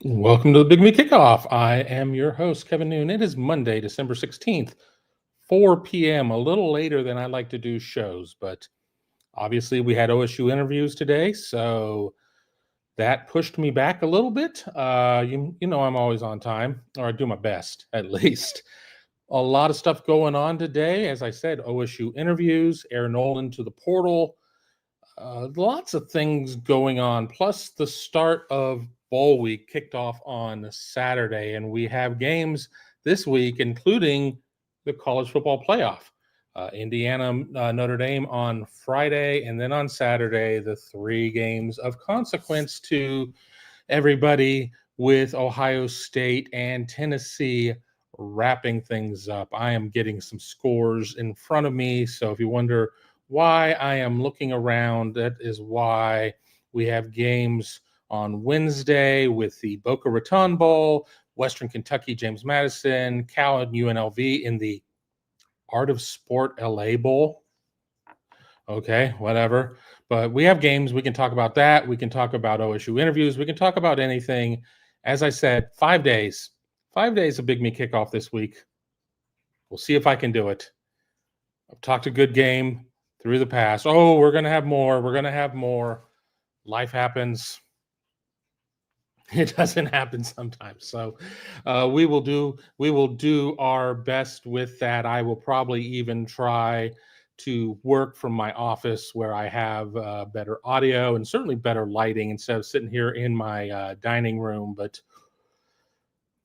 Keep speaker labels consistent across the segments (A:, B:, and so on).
A: Welcome to the Big Me Kickoff. I am your host, Kevin Noon. It is Monday, December 16th, 4 p.m., a little later than I like to do shows, but obviously we had OSU interviews today, so that pushed me back a little bit. You know I'm always on time, or I do my best, at least. A lot of stuff going on today. As I said, OSU interviews, Aaron Nolan to the portal, lots of things going on, plus the start of bowl week kicked off on Saturday, and we have games this week, including the college football playoff. Indiana, Notre Dame on Friday, and then on Saturday, the three games of consequence to everybody with Ohio State and Tennessee wrapping things up. I am getting some scores in front of me, so if you wonder why I am looking around, that is why we have games on Wednesday with the Boca Raton Bowl, Western Kentucky, James Madison, Cal and UNLV in the Art of Sport LA Bowl. Okay, whatever. But we have games. We can talk about that. We can talk about OSU interviews. We can talk about anything. As I said, 5 days. 5 days of Big Me Kickoff this week. We'll see if I can do it. I've talked a good game through the past. Oh, we're going to have more. We're going to have more. Life happens. It doesn't happen sometimes. So we will do our best with that. I will probably even try to work from my office where I have better audio and certainly better lighting instead of sitting here in my dining room. But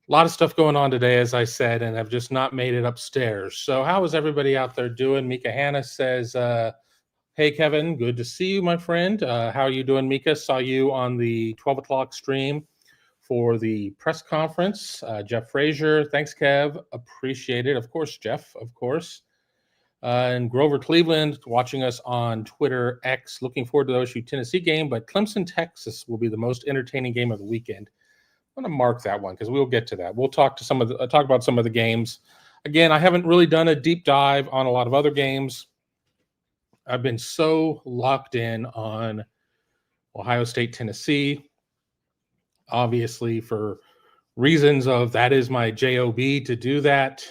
A: a lot of stuff going on today, as I said, and I've just not made it upstairs. So how is everybody out there doing? Mika Hanna says, hey, Kevin, good to see you, my friend. How are you doing, Mika? Saw you on the 12 o'clock stream for the press conference. Jeff Frazier, thanks, Kev. Appreciate it. Of course, Jeff, of course. And Grover Cleveland watching us on Twitter X. Looking forward to the OSU Tennessee game, but Clemson, Texas will be the most entertaining game of the weekend. I'm going to mark that one because we'll get to that. We'll talk about some of the games. Again, I haven't really done a deep dive on a lot of other games. I've been so locked in on Ohio State, Tennessee, obviously for reasons of that is my job to do that.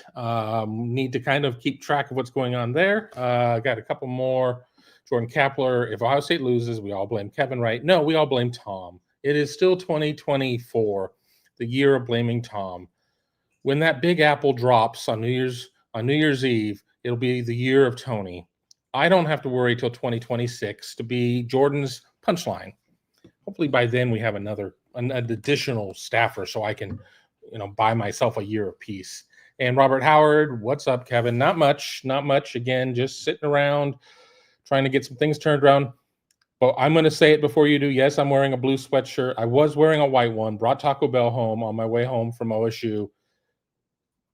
A: Need to kind of keep track of what's going on there. Got a couple more. Jordan Kapler, if Ohio State loses, we all blame Kevin, right? No, we all blame Tom. It is still 2024, the year of blaming Tom. When that big apple drops on New Year's Eve, it'll be the year of Tony. I don't have to worry till 2026 to be Jordan's punchline. Hopefully by then we have an additional staffer so I can, buy myself a year of peace. And Robert Howard, what's up, Kevin? Not much. Again, just sitting around trying to get some things turned around. But I'm going to say it before you do. Yes, I'm wearing a blue sweatshirt. I was wearing a white one. Brought Taco Bell home on my way home from OSU.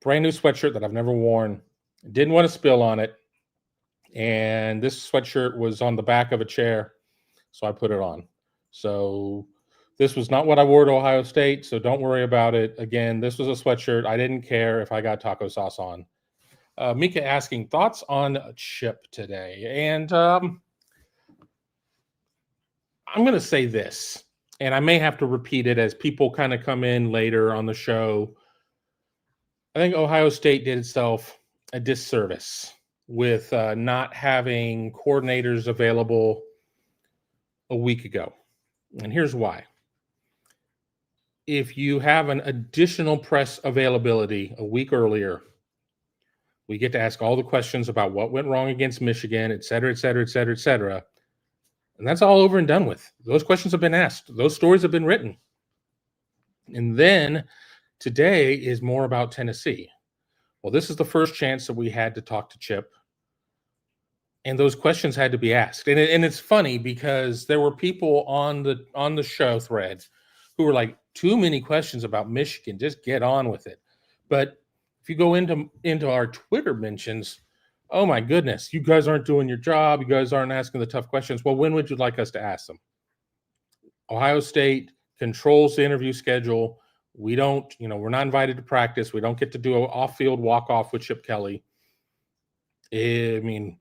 A: Brand new sweatshirt that I've never worn. Didn't want to spill on it. And this sweatshirt was on the back of a chair, so I put it on. So this was not what I wore to Ohio State, so don't worry about it. Again, this was a sweatshirt. I didn't care if I got taco sauce on. Mika asking, thoughts on Chip today? And I'm going to say this, and I may have to repeat it as people kind of come in later on the show. I think Ohio State did itself a disservice with not having coordinators available a week ago. And here's why. If you have an additional press availability a week earlier, we get to ask all the questions about what went wrong against Michigan, et cetera, et cetera, et cetera, et cetera. And that's all over and done with. Those questions have been asked. Those stories have been written. And then today is more about Tennessee. Well, this is the first chance that we had to talk to Chip. And those questions had to be asked. And it's funny because there were people on the show thread who were like, too many questions about Michigan. Just get on with it. But if you go into our Twitter mentions, oh my goodness, you guys aren't doing your job. You guys aren't asking the tough questions. Well, when would you like us to ask them? Ohio State controls the interview schedule. We don't, we're not invited to practice. We don't get to do an off-field walk-off with Chip Kelly. I mean,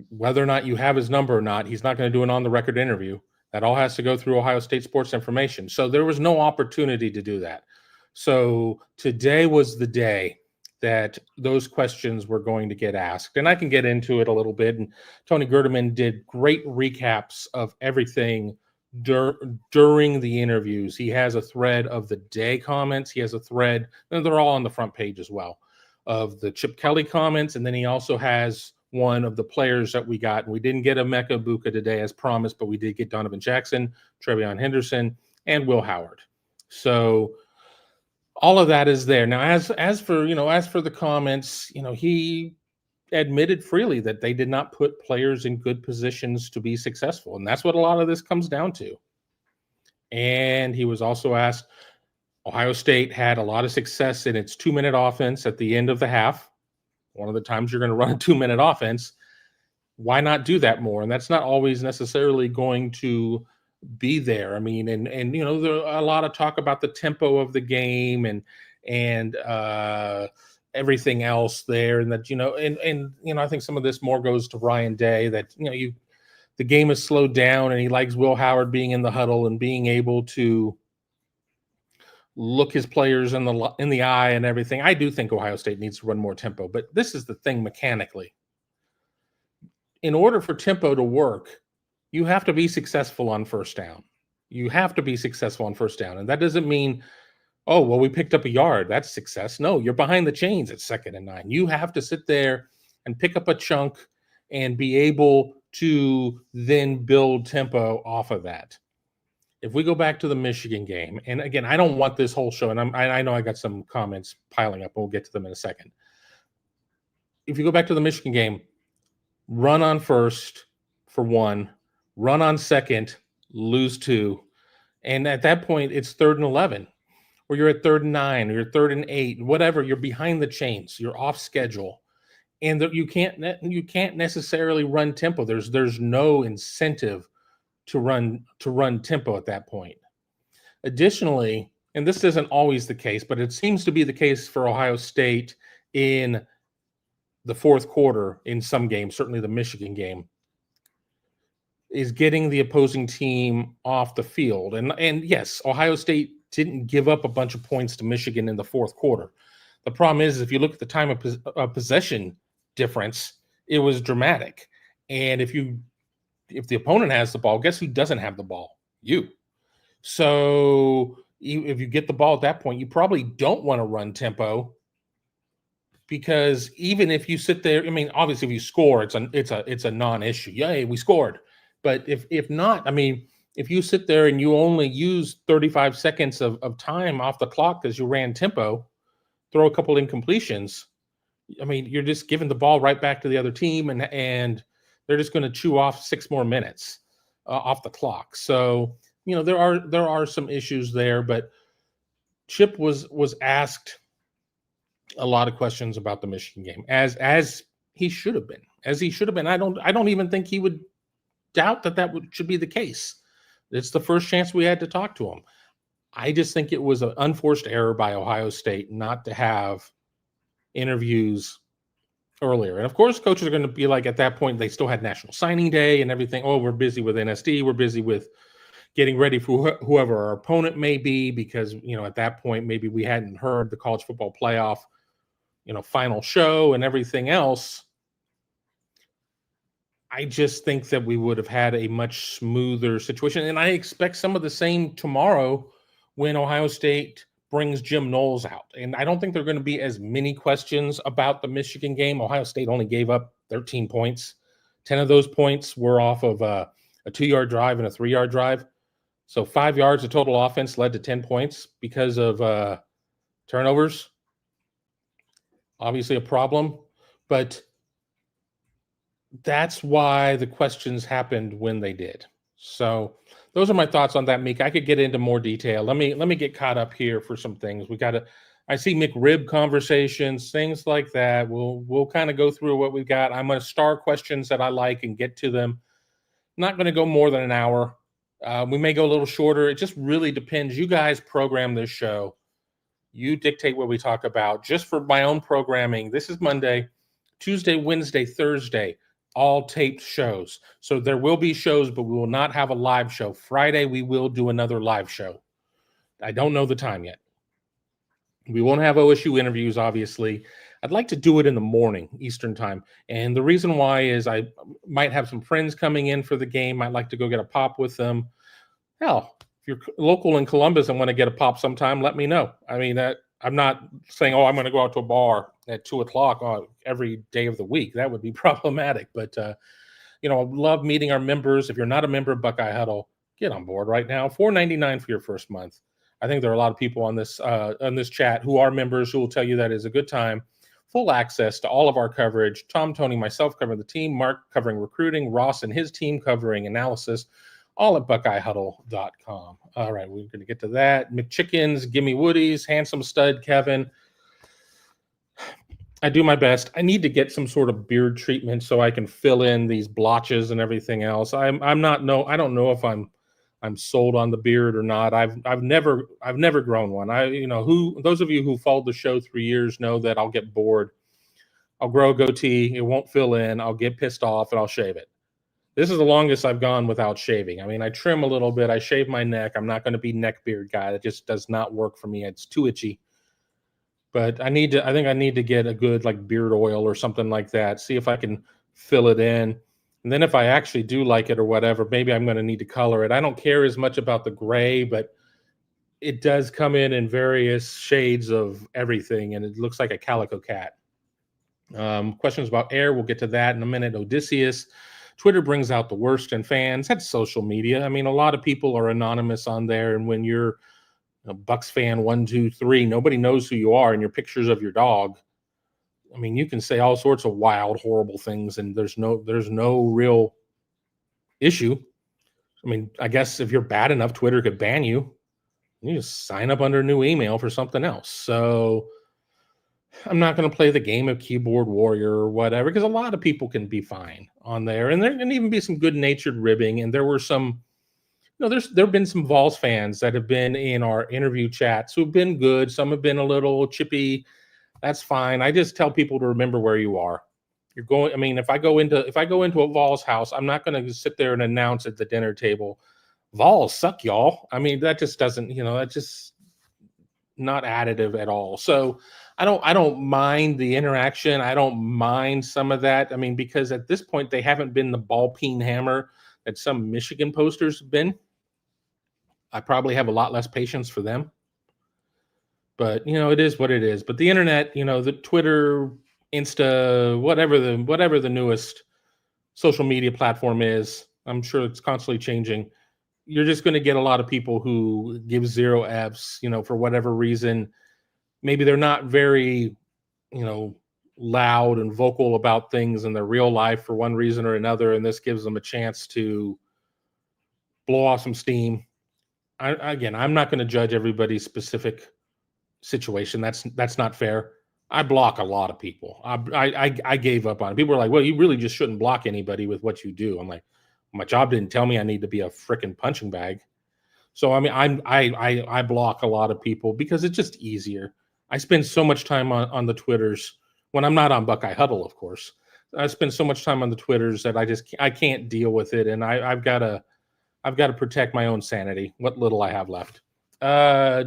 A: whether or not you have his number or not, he's not going to do an on-the-record interview. That all has to go through Ohio State Sports Information. So there was no opportunity to do that. So today was the day that those questions were going to get asked. And I can get into it a little bit. And Tony Gerdeman did great recaps of everything during the interviews. He has a thread of the day comments. He has a thread, and they're all on the front page as well, of the Chip Kelly comments. And then he also has one of the players that we got. And we didn't get Emeka Egbuka today as promised, but we did get Donovan Jackson, Trevion Henderson, and Will Howard. So all of that is there. Now, as for the comments, he admitted freely that they did not put players in good positions to be successful. And that's what a lot of this comes down to. And he was also asked, Ohio State had a lot of success in its 2-minute offense at the end of the half. One of the times you're going to run a 2-minute offense. Why not do that more? And that's not always necessarily going to be there. I mean, and there's a lot of talk about the tempo of the game and everything else there, and that I think some of this more goes to Ryan Day, that the game is slowed down, and he likes Will Howard being in the huddle and being able to look his players in the eye and everything. I do think Ohio State needs to run more tempo, but this is the thing mechanically. In order for tempo to work, you have to be successful on first down. You have to be successful on first down. And that doesn't mean, oh, well, we picked up a yard. That's success. No, you're behind the chains at 2nd and 9. You have to sit there and pick up a chunk and be able to then build tempo off of that. If we go back to the Michigan game, and again, I don't want this whole show, and I know I got some comments piling up, and we'll get to them in a second. If you go back to the Michigan game, run on first for 1, run on second, lose 2. And at that point, it's 3rd and 11, or you're at 3rd and 9, or you're 3rd and 8, whatever. You're behind the chains. You're off schedule. And you can't necessarily run tempo. There's no incentive to run tempo at that point. Additionally, and this isn't always the case, but it seems to be the case for Ohio State in the fourth quarter in some games, certainly the Michigan game, is getting the opposing team off the field. And yes, Ohio State didn't give up a bunch of points to Michigan in the fourth quarter. The problem is, if you look at the time of possession difference, it was dramatic. And if the opponent has the ball, guess who doesn't have the ball? You. So if you get the ball at that point, you probably don't want to run tempo, because even if you sit there, I mean, obviously if you score, it's a non-issue. Yay, we scored. But if not, I mean, if you sit there and you only use 35 seconds of time off the clock because you ran tempo, throw a couple incompletions, I mean, you're just giving the ball right back to the other team, and they're just going to chew off 6 more minutes off the clock. So, there are some issues there, but Chip was asked a lot of questions about the Michigan game, as he should have been. I don't even think he would doubt that should be the case. It's the first chance we had to talk to him. I just think it was an unforced error by Ohio State not to have interviews earlier. And of course, coaches are going to be like, at that point, they still had National Signing Day and everything. Oh, we're busy with NSD. We're busy with getting ready for whoever our opponent may be, because, at that point, maybe we hadn't heard the college football playoff, final show and everything else. I just think that we would have had a much smoother situation. And I expect some of the same tomorrow when Ohio State brings Jim Knowles out. And I don't think there are going to be as many questions about the Michigan game. Ohio State only gave up 13 points. 10 of those points were off of a 2-yard drive and a 3-yard drive. So 5 yards of total offense led to 10 points because of turnovers. Obviously a problem, but that's why the questions happened when they did. So those are my thoughts on that, Meek. I could get into more detail. Let me get caught up here for some things. I see McRib conversations, things like that. We'll kind of go through what we've got. I'm going to star questions that I like and get to them. Not going to go more than an hour. We may go a little shorter. It just really depends. You guys program this show. You dictate what we talk about. Just for my own programming, this is Monday, Tuesday, Wednesday, Thursday. all taped shows. So there will be shows, but we will not have a live show. Friday, we will do another live show. I don't know the time yet. We won't have OSU interviews, obviously. I'd like to do it in the morning, Eastern time. And the reason why is I might have some friends coming in for the game. I'd like to go get a pop with them. Hell, if you're local in Columbus and want to get a pop sometime, let me know. I mean, I'm not saying, I'm going to go out to a bar at 2:00 every day of the week. That would be problematic. But, I love meeting our members. If you're not a member of Buckeye Huddle, get on board right now. $4.99 for your first month. I think there are a lot of people on this chat who are members who will tell you that is a good time. Full access to all of our coverage. Tom, Tony, myself covering the team. Mark covering recruiting. Ross and his team covering analysis. All at BuckeyeHuddle.com. All right, we're going to get to that. McChickens, Gimme Woodies, Handsome Stud, Kevin. I do my best. I need to get some sort of beard treatment so I can fill in these blotches and everything else. I don't know if I'm sold on the beard or not. I've never grown one. Those of you who followed the show 3 years know that I'll get bored. I'll grow a goatee. It won't fill in. I'll get pissed off and I'll shave it. This is the longest I've gone without shaving. I mean, I trim a little bit. I shave my neck. I'm not going to be neck beard guy. That just does not work for me. It's too itchy. But I think I need to get a good beard oil or something like that. See if I can fill it in. And then if I actually do like it or whatever, maybe I'm going to need to color it. I don't care as much about the gray, but it does come in various shades of everything, and it looks like a calico cat. Questions about air, we'll get to that in a minute. Odysseus, Twitter brings out the worst in fans. That's social media. I mean, a lot of people are anonymous on there, and when you're Bucks fan 1, 2, 3, nobody knows who you are, and your pictures of your dog. I mean, you can say all sorts of wild, horrible things, and there's no real issue. I mean, I guess if you're bad enough, Twitter could ban you. You just sign up under a new email for something else. So I'm not going to play the game of keyboard warrior or whatever, because a lot of people can be fine on there, and there can even be some good-natured ribbing. And there were some, there have been some Vols fans that have been in our interview chats who've been good. Some have been a little chippy. That's fine. I just tell people to remember where you are. You're going. I mean, if I go into a Vols house, I'm not going to sit there and announce at the dinner table, "Vols suck, y'all." I mean, that just doesn't. That's just not additive at all. So I don't mind the interaction. I don't mind some of that. I mean, because at this point they haven't been the ball peen hammer that some Michigan posters have been. I probably have a lot less patience for them. But, it is what it is. But the internet, the Twitter, Insta, whatever the newest social media platform is, I'm sure it's constantly changing. You're just going to get a lot of people who give zero Fs, for whatever reason. Maybe they're not very, loud and vocal about things in their real life for one reason or another, and this gives them a chance to blow off some steam. I'm not going to judge everybody's specific situation. That's not fair. I block a lot of people. I gave up on it. People are like, well, you really just shouldn't block anybody with what you do. I'm like, my job didn't tell me I need to be a freaking punching bag. So I mean, I block a lot of people because it's just easier. I spend so much time on the Twitters when I'm not on Buckeye Huddle, of course. I spend so much time on the Twitters that I can't deal with it, and I've got to protect my own sanity. What little I have left.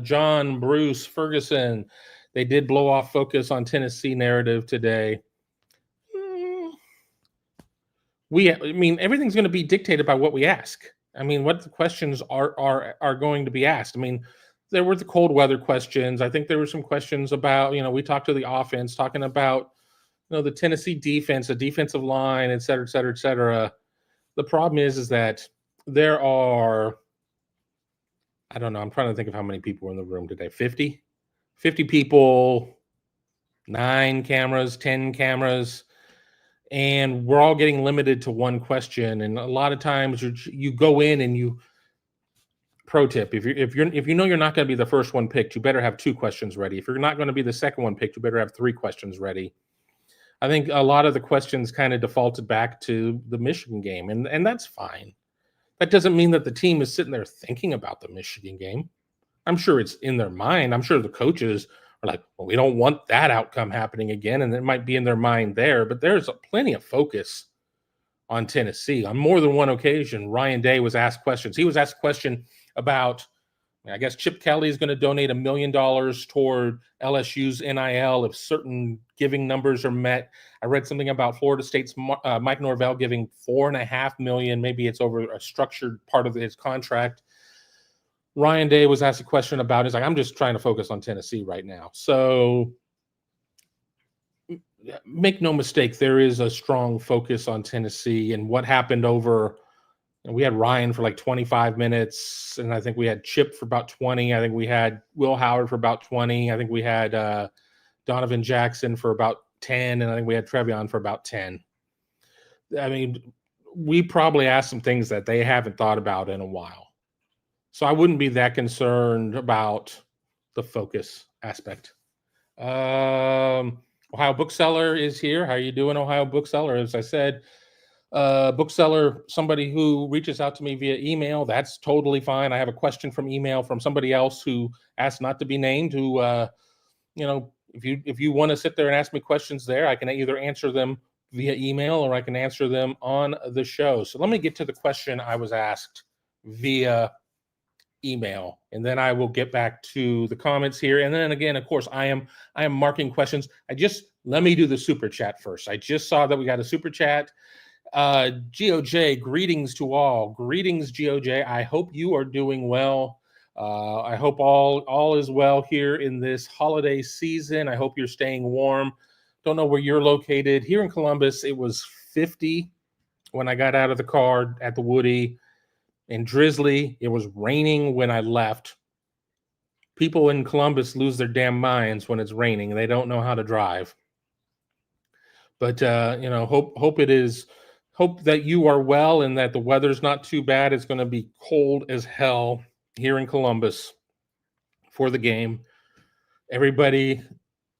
A: John, Bruce, Ferguson, they did blow off focus on Tennessee narrative today. Everything's going to be dictated by what we ask. I mean, what the questions are going to be asked. I mean, there were the cold weather questions. I think there were some questions about, we talked to the offense, talking about, the Tennessee defense, the defensive line, et cetera, et cetera, et cetera. The problem is that there are, I don't know, I'm trying to think of how many people were in the room today. 50 people, 9 cameras, 10 cameras. And we're all getting limited to one question. And a lot of times you go in and you, pro tip, if you know you're not going to be the first one picked, you better have 2 questions ready. If you're not going to be the second one picked, you better have 3 questions ready. I think a lot of the questions kind of defaulted back to the Michigan game, and that's fine. That doesn't mean that the team is sitting there thinking about the Michigan game. I'm sure it's in their mind. I'm sure the coaches are like, well, we don't want that outcome happening again, and it might be in their mind there, but there's plenty of focus on Tennessee. On more than one occasion, Ryan Day was asked questions. He was asked a question about, I guess, Chip Kelly is going to donate $1 million toward LSU's NIL if certain giving numbers are met. I read something about Florida State's Mike Norvell giving $4.5 million. Maybe it's over a structured part of his contract. Ryan Day was asked a question about, he's like, I'm just trying to focus on Tennessee right now. So make no mistake, there is a strong focus on Tennessee and what happened over. We had Ryan for like 25 minutes, and I think we had Chip for about 20. I think we had Will Howard for about 20. I think we had Donovan Jackson for about 10, and I think we had Trevion for about 10. I mean, we probably asked some things that they haven't thought about in a while. So I wouldn't be that concerned about the focus aspect. Ohio Bookseller is here. How are you doing, Ohio Bookseller? As I said, bookseller, somebody who reaches out to me via email, that's totally fine. I have a question from email from somebody else who asked not to be named, who, if you want to sit there and ask me questions there, I can either answer them via email or I can answer them on the show. So let me get to the question I was asked via email, and then I will get back to the comments here. And then again, of course, I am marking questions. Let me do the super chat first. I just saw that we got a super chat. GOJ, greetings to all. Greetings, GOJ. I hope you are doing well. I hope all is well here in this holiday season. I hope you're staying warm. Don't know where you're located. Here in Columbus, it was 50 when I got out of the car at the Woody. And drizzly. It was raining when I left. People in Columbus lose their damn minds when it's raining. They don't know how to drive. But hope that you are well and that the weather's not too bad. It's going to be cold as hell here in Columbus for the game. Everybody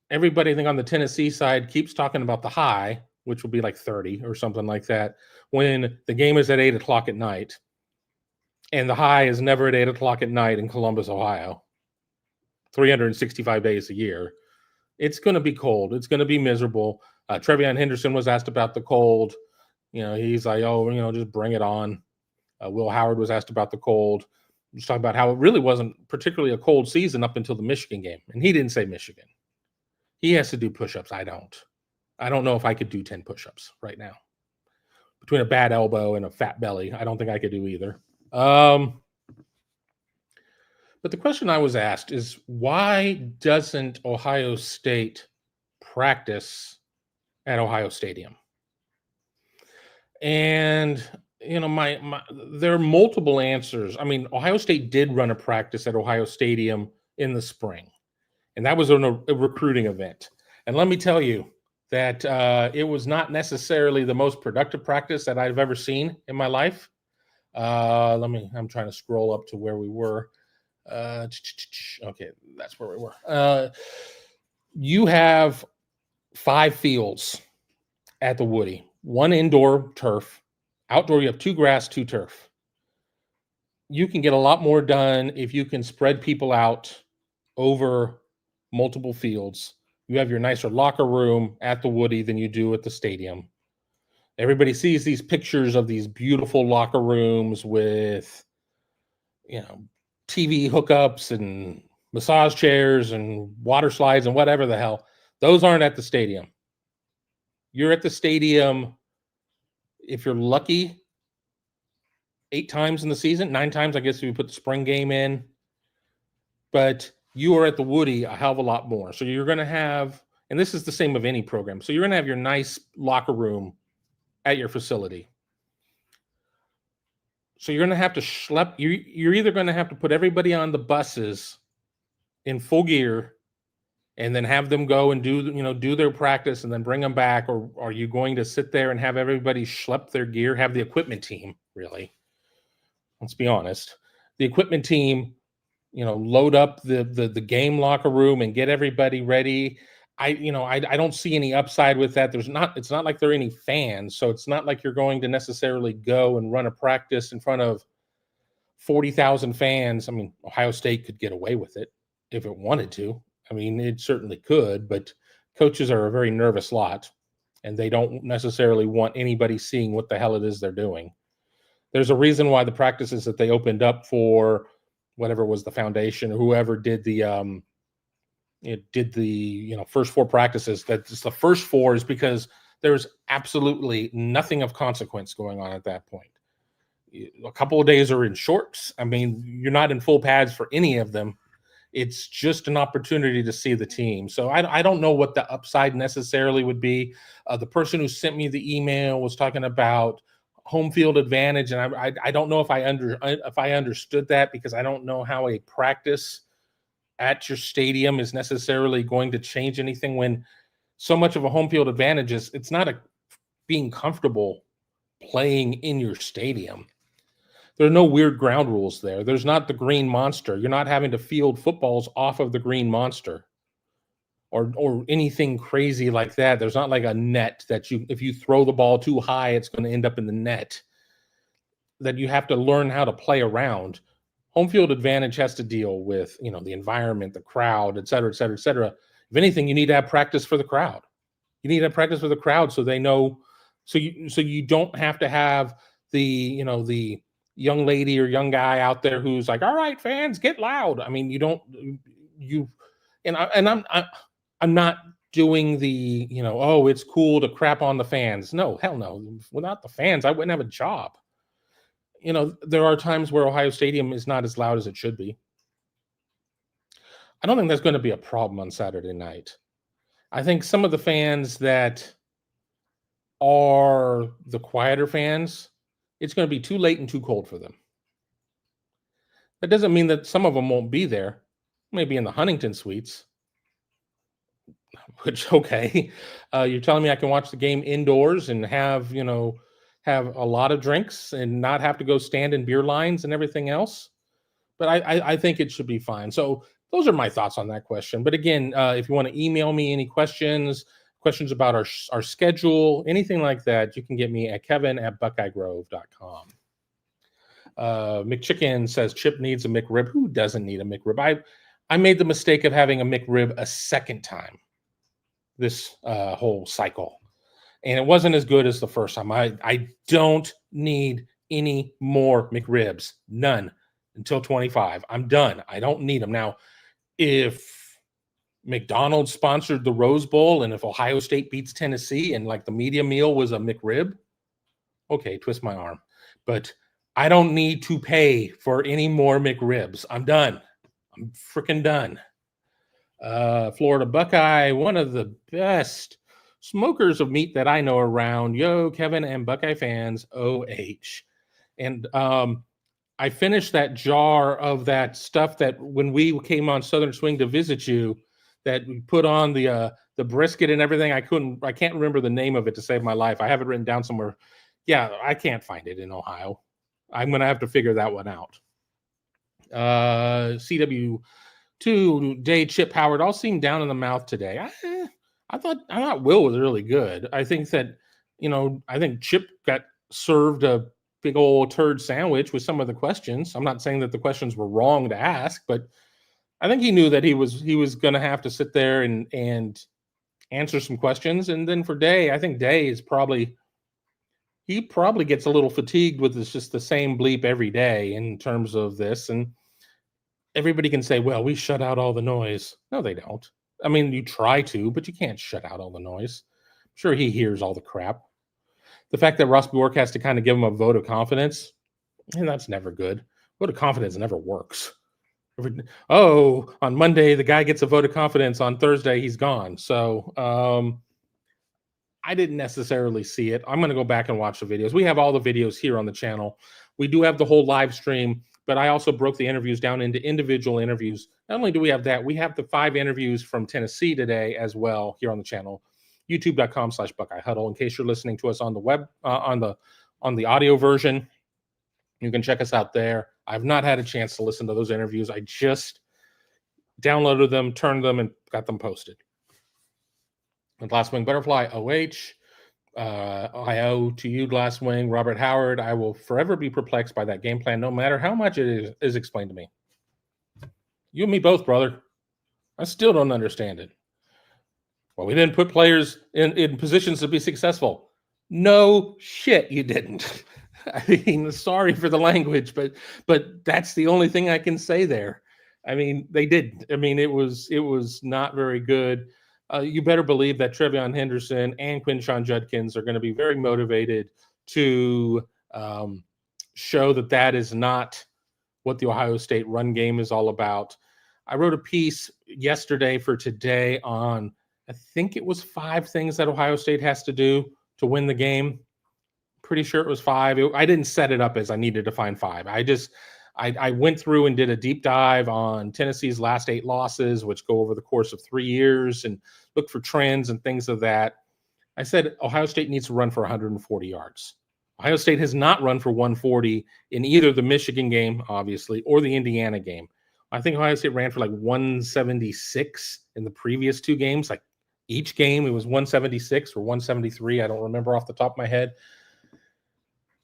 A: I think on the Tennessee side keeps talking about the high, which will be like 30 or something like that, when the game is at 8:00 at night. And the high is never at 8:00 at night in Columbus, Ohio. 365 days a year. It's going to be cold. It's going to be miserable. Trevion Henderson was asked about the cold. He's like, just bring it on. Will Howard was asked about the cold. Just talking about how it really wasn't particularly a cold season up until the Michigan game. And he didn't say Michigan. He has to do push-ups. I don't know if I could do 10 push-ups right now. Between a bad elbow and a fat belly, I don't think I could do either. But the question I was asked is, why doesn't Ohio State practice at Ohio Stadium? And there are multiple answers. I mean, Ohio State did run a practice at Ohio Stadium in the spring, and that was a recruiting event. And let me tell you that it was not necessarily the most productive practice that I've ever seen in my life. I'm trying to scroll up to where we were. Okay, that's where we were. You have 5 fields at the Woody. 1 indoor turf. Outdoor, you have 2 grass, 2 turf. You can get a lot more done if you can spread people out over multiple fields. You have your nicer locker room at the Woody than you do at the stadium. Everybody sees these pictures of these beautiful locker rooms with, TV hookups and massage chairs and water slides and whatever the hell. Those aren't at the stadium. You're at the stadium, if you're lucky, 8 times in the season, 9 times, I guess, if you put the spring game in. But you are at the Woody a hell of a lot more. So you're going to have, and this is the same of any program, so you're going to have your nice locker room at your facility. So you're going to have to schlep. You're either going to have to put everybody on the buses in full gear and then have them go and do their practice and then bring them back, or are you going to sit there and have everybody schlep their gear, have the equipment team, really? Let's be honest. The equipment team, load up the game locker room and get everybody ready. I don't see any upside with that. It's not like there are any fans, so it's not like you're going to necessarily go and run a practice in front of 40,000 fans. I mean, Ohio State could get away with it if it wanted to. I mean, it certainly could, but coaches are a very nervous lot. and they don't necessarily want anybody seeing what the hell it is they're doing. There's a reason why the practices that they opened up for whatever was the foundation or whoever did the first 4 practices, that's the first 4 is because there's absolutely nothing of consequence going on at that point. A couple of days are in shorts. I mean, you're not in full pads for any of them. It's just an opportunity to see the team. So I don't know what the upside necessarily would be. The person who sent me the email was talking about home field advantage, and I don't know if I understood that, because I don't know how a practice at your stadium is necessarily going to change anything when so much of a home field advantage is it's not being comfortable playing in your stadium. There are no weird ground rules there. There's not the green monster. You're not having to field footballs off of the green monster or anything crazy like that. There's not like a net that if you throw the ball too high, it's going to end up in the net that you have to learn how to play around. Home field advantage has to deal with, the environment, the crowd, et cetera, et cetera, et cetera. If anything, you need to have practice for the crowd. You need to have practice for the crowd so they know, so you don't have to have the young lady or young guy out there who's like, all right, fans, get loud. I mean, I'm not doing the, oh, it's cool to crap on the fans. No, hell no. Without the fans, I wouldn't have a job. There are times where Ohio Stadium is not as loud as it should be. I don't think that's going to be a problem on Saturday night. I think some of the fans that are the quieter fans, it's going to be too late and too cold for them. That doesn't mean that some of them won't be there. Maybe in the Huntington suites. Which, okay. You're telling me I can watch the game indoors and have a lot of drinks and not have to go stand in beer lines and everything else? But I think it should be fine. So those are my thoughts on that question. But again, if you want to email me any questions about our schedule, anything like that, you can get me at kevin@buckeyegrove.com. McChicken says Chip needs a McRib. Who doesn't need a McRib? I made the mistake of having a McRib a second time this whole cycle, and it wasn't as good as the first time. I don't need any more McRibs. None until 25. I'm done. I don't need them. Now, if McDonald's sponsored the Rose Bowl and if Ohio State beats Tennessee and like the media meal was a McRib, okay, twist my arm. But I don't need to pay for any more McRibs. I'm done. I'm freaking done. Florida Buckeye, one of the best smokers of meat that I know around. Yo, Kevin and Buckeye fans, OH. And I finished that jar of that stuff that when we came on Southern Swing to visit you, that we put on the brisket and everything. I can't remember the name of it to save my life. I have it written down somewhere. Yeah, I can't find it in Ohio. I'm going to have to figure that one out. CW2 Day Chip Howard all seemed down in the mouth today. I thought Will was really good. I think that, I think Chip got served a big old turd sandwich with some of the questions. I'm not saying that the questions were wrong to ask, but I think he knew that he was going to have to sit there and answer some questions. And then for Day, I think Day is he probably gets a little fatigued with this, just the same bleep every day in terms of this. And everybody can say, well, we shut out all the noise. No, they don't. I mean, you try to, but you can't shut out all the noise. I'm sure he hears all the crap. The fact that Ross Bjork has to kind of give him a vote of confidence, and that's never good. Vote of confidence never works. On Monday, the guy gets a vote of confidence. On Thursday, he's gone. So I didn't necessarily see it. I'm going to go back and watch the videos. We have all the videos here on the channel. We do have the whole live stream, but I also broke the interviews down into individual interviews. Not only do we have that, we have the 5 interviews from Tennessee today as well here on the channel. YouTube.com/Buckeye Huddle. In case you're listening to us on the web, on the audio version, you can check us out there. I've not had a chance to listen to those interviews. I just downloaded them, turned them, and got them posted. And Glass Wing Butterfly, OH, I owe to you, Glass Wing, Robert Howard. I will forever be perplexed by that game plan, no matter how much it is explained to me. You and me both, brother. I still don't understand it. Well, we didn't put players in positions to be successful. No shit, you didn't. I mean, sorry for the language, but that's the only thing I can say there. I mean, they didn't. I mean, it was not very good. You better believe that Trevion Henderson and Quinshon Judkins are going to be very motivated to show that that is not what the Ohio State run game is all about. I wrote a piece yesterday for today on, I think it was 5 things that Ohio State has to do to win the game. Pretty sure it was 5. I didn't set it up as I needed to find 5. I went through and did a deep dive on Tennessee's last 8 losses, which go over the course of 3 years, and look for trends and things of that. I said Ohio State needs to run for 140 yards. Ohio State has not run for 140 in either the Michigan game, obviously, or the Indiana game. I think Ohio State ran for like 176 in the previous 2 games. Like each game, it was 176 or 173. I don't remember off the top of my head.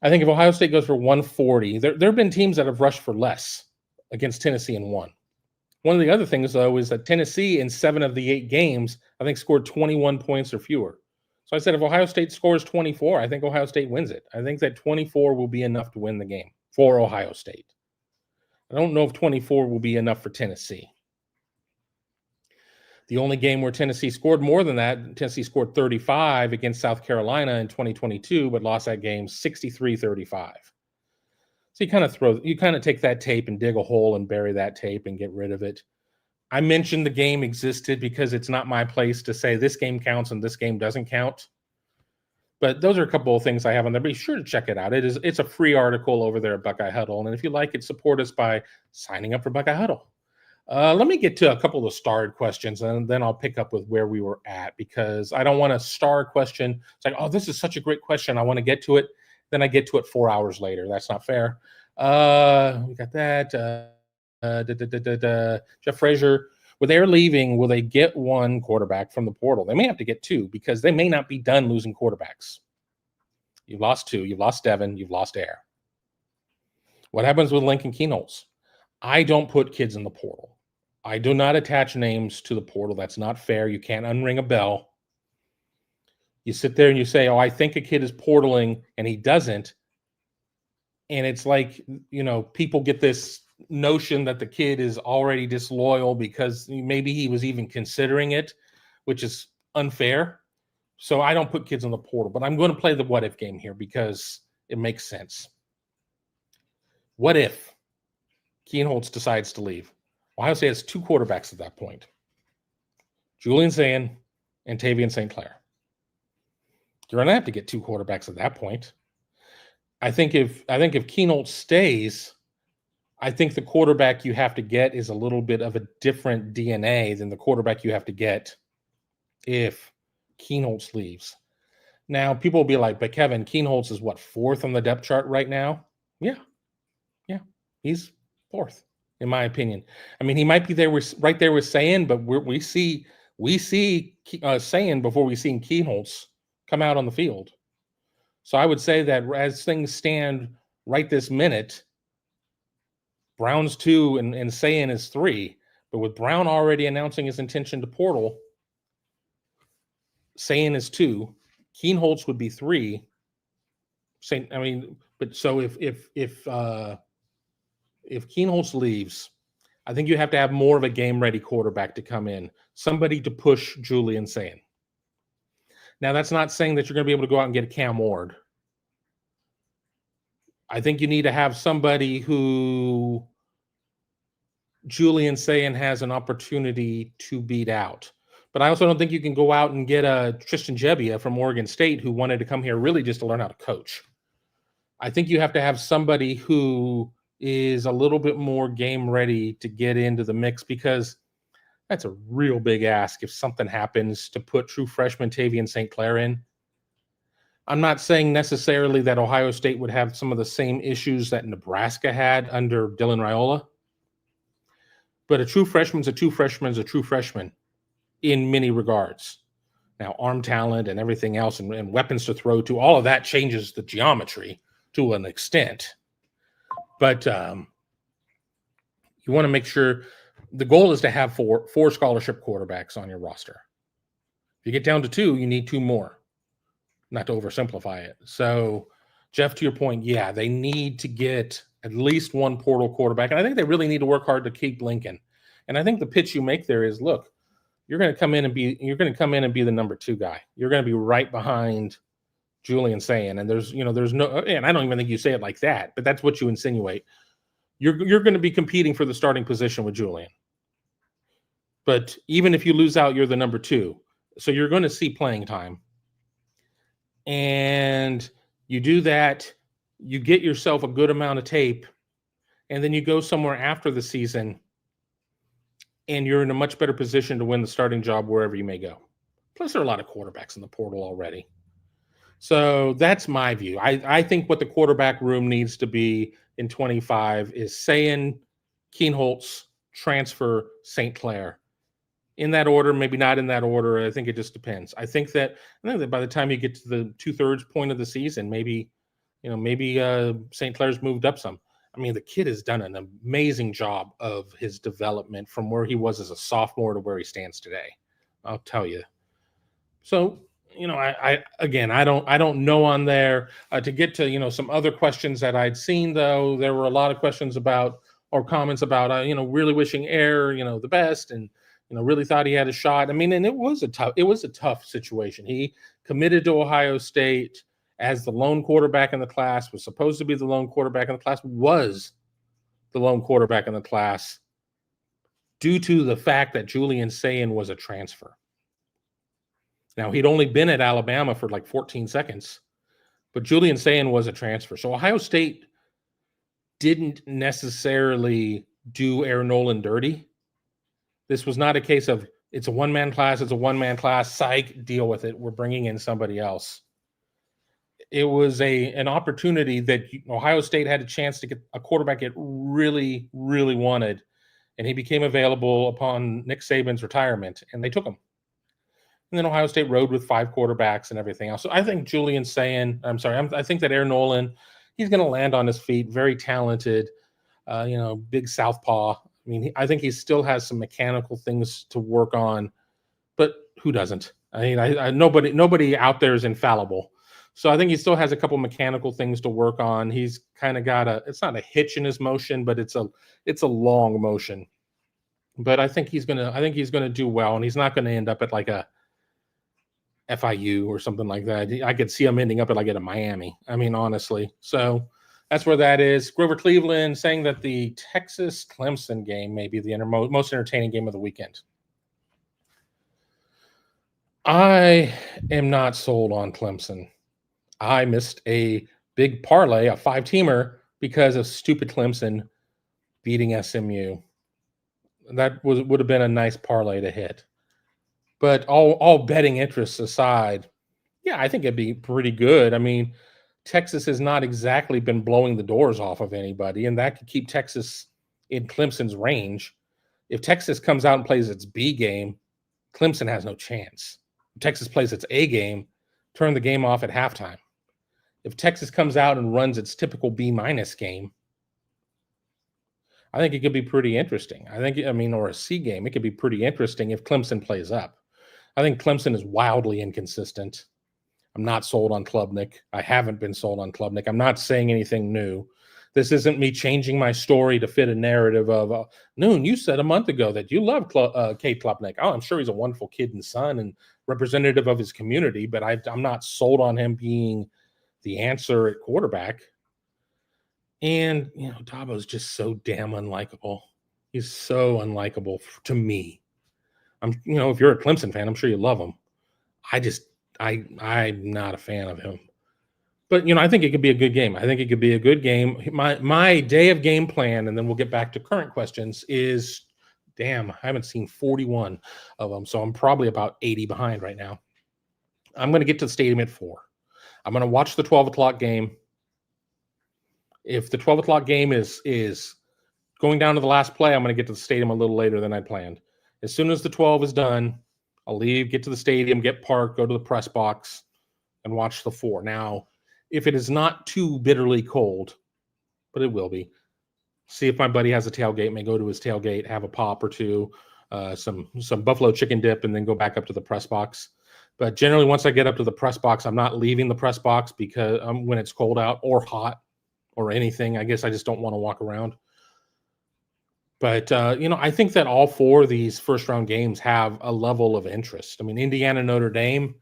A: I think if Ohio State goes for 140, there have been teams that have rushed for less against Tennessee and won. One of the other things, though, is that Tennessee in 7 of the 8 games, I think, scored 21 points or fewer. So I said if Ohio State scores 24, I think Ohio State wins it. I think that 24 will be enough to win the game for Ohio State. I don't know if 24 will be enough for Tennessee. The only game where Tennessee scored more than that, Tennessee scored 35 against South Carolina in 2022, but lost that game 63-35. So you kind of take that tape and dig a hole and bury that tape and get rid of it. I mentioned the game existed because it's not my place to say this game counts and this game doesn't count. But those are a couple of things I have on there. Be sure to check it out. It's a free article over there at Buckeye Huddle. And if you like it, support us by signing up for Buckeye Huddle. Let me get to a couple of starred questions, and then I'll pick up with where we were at, because I don't want a star question. It's like, oh, this is such a great question, I want to get to it. Then I get to it 4 hours later. That's not fair. We got that. Jeff Frazier, when they're leaving, will they get one quarterback from the portal? They may have to get 2 because they may not be done losing quarterbacks. You've lost 2. You've lost Devin. You've lost Air. What happens with Lincoln Keenholz? I don't put kids in the portal. I do not attach names to the portal. That's not fair. You can't unring a bell. You sit there and you say, oh, I think a kid is portaling, and he doesn't. And it's like, people get this notion that the kid is already disloyal because maybe he was even considering it, which is unfair. So I don't put kids in the portal, but I'm going to play the what if game here because it makes sense. What if Keenholz decides to leave? Ohio State has 2 quarterbacks at that point: Julian Sayin and Tavian St. Clair. You're going to have to get 2 quarterbacks at that point. I think if Keenholz stays, I think the quarterback you have to get is a little bit of a different DNA than the quarterback you have to get if Keenholz leaves. Now, people will be like, but Kevin, Keenholz is what, 4th on the depth chart right now? Yeah, he's 4th, in my opinion. I mean, he might be right there with Sayin, but we see Sayin before we see Keenholz come out on the field. So I would say that as things stand right this minute, Brown's 2 and Sayin is 3. But with Brown already announcing his intention to portal, Sayin is 2. Keenholz would be 3. But so if Keenholz leaves, I think you have to have more of a game-ready quarterback to come in, somebody to push Julian Sayin. Now, that's not saying that you're going to be able to go out and get a Cam Ward. I think you need to have somebody who Julian Sayin has an opportunity to beat out. But I also don't think you can go out and get a Tristan Gebbia from Oregon State who wanted to come here really just to learn how to coach. I think you have to have somebody who is a little bit more game ready to get into the mix, because that's a real big ask if something happens to put true freshman Tavian St. Clair in. I'm not saying necessarily that Ohio State would have some of the same issues that Nebraska had under Dylan Raiola, but a true freshman's a true freshman in many regards. Now, arm talent and everything else and weapons to throw to, all of that changes the geometry to an extent. But you want to make sure the goal is to have four scholarship quarterbacks on your roster. If you get down to 2, you need 2 more, not to oversimplify it. So, Jeff, to your point, yeah, they need to get at least one portal quarterback. And I think they really need to work hard to keep Lincoln. And I think the pitch you make there is, look, you're going to come in and be the number 2 guy. You're going to be right behind Julian Sayin. And there's no, and I don't even think you say it like that, but that's what you insinuate. You're going to be competing for the starting position with Julian. But even if you lose out, you're the number 2. So you're going to see playing time. And you do that, you get yourself a good amount of tape, and then you go somewhere after the season, and you're in a much better position to win the starting job wherever you may go. Plus, there are a lot of quarterbacks in the portal already. So that's my view. I think what the quarterback room needs to be in 25 is Sayin, Keenholz, transfer, St. Clair. In that order, maybe not in that order. I think it just depends. I think that by the time you get to the 2/3 point of the season, maybe St. Clair's moved up some. I mean, the kid has done an amazing job of his development from where he was as a sophomore to where he stands today. I'll tell you. So, I don't know on there. To get to, some other questions that I'd seen, though, there were a lot of questions about or comments about, really wishing Air, the best, and really thought he had a shot. I mean, and it was a tough situation. He committed to Ohio State as the lone quarterback in the class, was supposed to be the lone quarterback in the class, was the lone quarterback in the class due to the fact that Julian Sayin was a transfer. Now, he'd only been at Alabama for like 14 seconds, but Julian Sayin was a transfer. So Ohio State didn't necessarily do Air Nolan dirty. This was not a case of it's a one-man class, psych, deal with it, we're bringing in somebody else. It was an opportunity that Ohio State had a chance to get a quarterback it really, really wanted, and he became available upon Nick Saban's retirement, and they took him. And then Ohio State rode with 5 quarterbacks and everything else. So I think Julian Sayin, I think that Air Nolan, he's going to land on his feet, very talented, big southpaw. I mean, I think he still has some mechanical things to work on, but who doesn't? I mean, nobody out there is infallible. So I think he still has a couple mechanical things to work on. He's kind of got it's not a hitch in his motion, but it's a long motion. But I think he's gonna do well, and he's not going to end up at like a FIU or something like that. I could see him ending up at a Miami. I mean, honestly. So that's where that is. Grover Cleveland saying that the Texas-Clemson game may be the most entertaining game of the weekend. I am not sold on Clemson. I missed a big parlay, a 5-teamer, because of stupid Clemson beating SMU. That would have been a nice parlay to hit. But all betting interests aside, yeah, I think it'd be pretty good. I mean, Texas has not exactly been blowing the doors off of anybody, and that could keep Texas in Clemson's range. If Texas comes out and plays its B game, Clemson has no chance. If Texas plays its A game, turn the game off at halftime. If Texas comes out and runs its typical B- game, I think it could be pretty interesting. Or a C game, it could be pretty interesting if Clemson plays up. I think Clemson is wildly inconsistent. I'm not sold on Klubnik. I haven't been sold on Klubnik. I'm not saying anything new. This isn't me changing my story to fit a narrative of, Noon, you said a month ago that you love Kate Klubnik. Oh, I'm sure he's a wonderful kid and son and representative of his community, but I'm not sold on him being the answer at quarterback. And, Dabo's just so damn unlikable. He's so unlikable to me. If you're a Clemson fan, I'm sure you love him. I'm not a fan of him. But, I think it could be a good game. I think it could be a good game. My day of game plan, and then we'll get back to current questions, is, I haven't seen 41 of them, so I'm probably about 80 behind right now. I'm going to get to the stadium at 4. I'm going to watch the 12 o'clock game. If the 12 o'clock game is going down to the last play, I'm going to get to the stadium a little later than I'd planned. As soon as the 12 is done, I'll leave, get to the stadium, get parked, go to the press box, and watch the 4. Now, if it is not too bitterly cold, but it will be, see if my buddy has a tailgate, may go to his tailgate, have a pop or two, some buffalo chicken dip, and then go back up to the press box. But generally, once I get up to the press box, I'm not leaving the press box because when it's cold out or hot or anything. I guess I just don't want to walk around. But, I think that all four of these first-round games have a level of interest. I mean, Indiana, Notre Dame,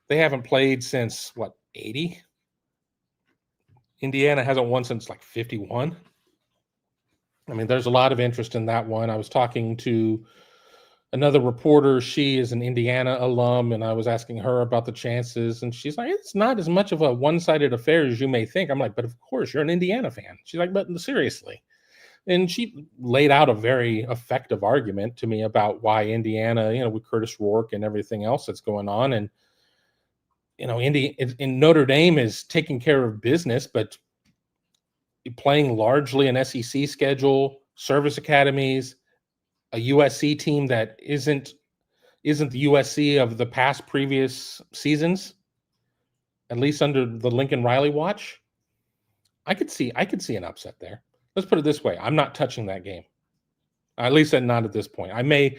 A: they haven't played since, 80? Indiana hasn't won since, 51. I mean, there's a lot of interest in that one. I was talking to another reporter. She is an Indiana alum, and I was asking her about the chances, and she's like, it's not as much of a one-sided affair as you may think. I'm like, but of course, you're an Indiana fan. She's like, but seriously. And she laid out a very effective argument to me about why Indiana, with Curtis Rourke and everything else that's going on. And, in Notre Dame is taking care of business, but playing largely an SEC schedule, service academies, a USC team that isn't the USC of the past previous seasons, at least under the Lincoln Riley watch. I could see an upset there. Let's put it this way: I'm not touching that game. At least not at this point. I may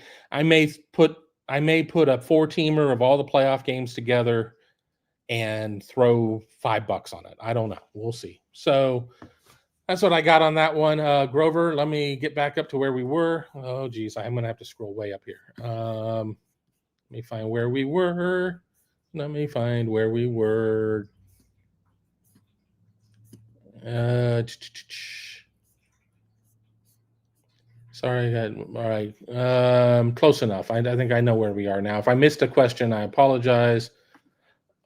A: put a 4-teamer of all the playoff games together and throw $5 on it. I don't know. We'll see. So that's what I got on that one. Grover, let me get back up to where we were. Oh, geez, I'm going to have to scroll way up here. Let me find where we were. Sorry. All right. Close enough. I think I know where we are now. If I missed a question, I apologize.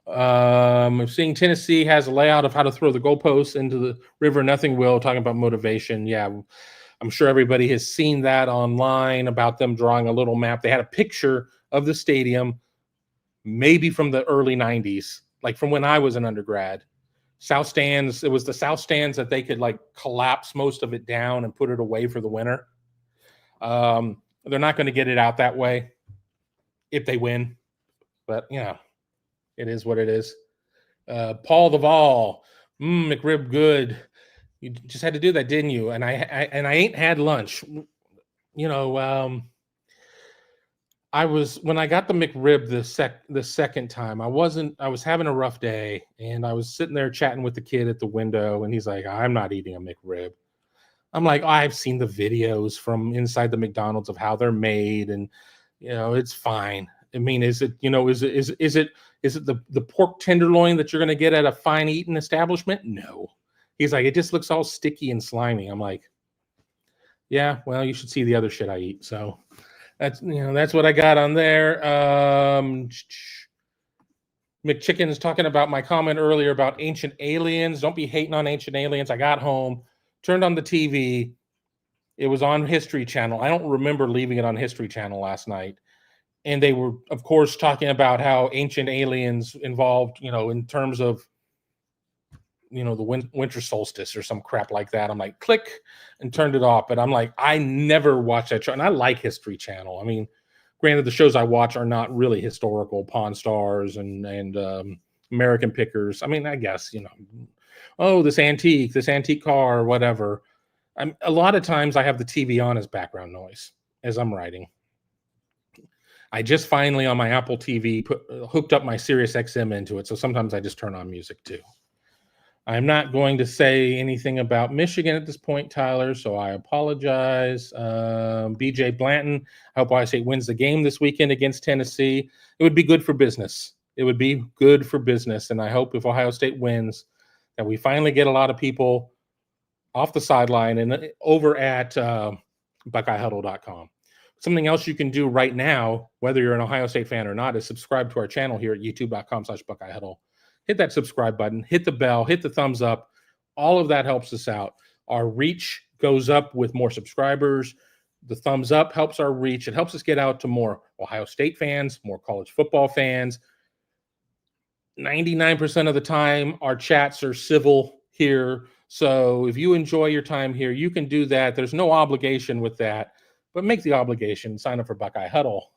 A: I'm seeing Tennessee has a layout of how to throw the goalposts into the river. Nothing will. Talking about motivation. Yeah, I'm sure everybody has seen that online about them drawing a little map. They had a picture of the stadium, maybe from the early 90s, like from when I was an undergrad. South stands. It was the south stands that they could collapse most of it down and put it away for the winter. They're not going to get it out that way if they win, but it is what it is. Paul the Vol, McRib good. You just had to do that, didn't you? And I ain't had lunch. I was, when I got the McRib the second time, I was having a rough day, and I was sitting there chatting with the kid at the window, and he's like, I'm not eating a McRib. I'm like, I've seen the videos from inside the McDonald's of how they're made, and it's fine. I mean, is it the pork tenderloin that you're going to get at a fine eating establishment? No. He's like, it just looks all sticky and slimy. I'm like, yeah, well, you should see the other shit I eat. So that's what I got on there. McChicken is talking about my comment earlier about Ancient Aliens. Don't be hating on Ancient Aliens. I got home, turned on the TV. It was on History Channel. I don't remember leaving it on History Channel last night. And they were, of course, talking about how Ancient Aliens involved, in terms of, the winter solstice or some crap like that. I'm like, click, and turned it off. But I'm like, I never watched that show. And I like History Channel. I mean, granted, the shows I watch are not really historical, Pawn Stars and American Pickers. I mean, I guess, this antique car or whatever. A lot of times I have the TV on as background noise as I'm writing. I just finally on my Apple TV hooked up my Sirius XM into it. So sometimes I just turn on music too. I'm not going to say anything about Michigan at this point, Tyler, so I apologize. BJ Blanton, I hope Ohio State wins the game this weekend against Tennessee. It would be good for business. And I hope if Ohio State wins that we finally get a lot of people off the sideline and over at BuckeyeHuddle.com. Something else you can do right now, whether you're an Ohio State fan or not, is subscribe to our channel here at youtube.com/BuckeyeHuddle. Hit that subscribe button, hit the bell, hit the thumbs up. All of that helps us out. Our reach goes up with more subscribers. The thumbs up helps our reach. It helps us get out to more Ohio State fans, more college football fans. 99% of the time, our chats are civil here. So if you enjoy your time here, you can do that. There's no obligation with that. But make the obligation. Sign up for Buckeye Huddle.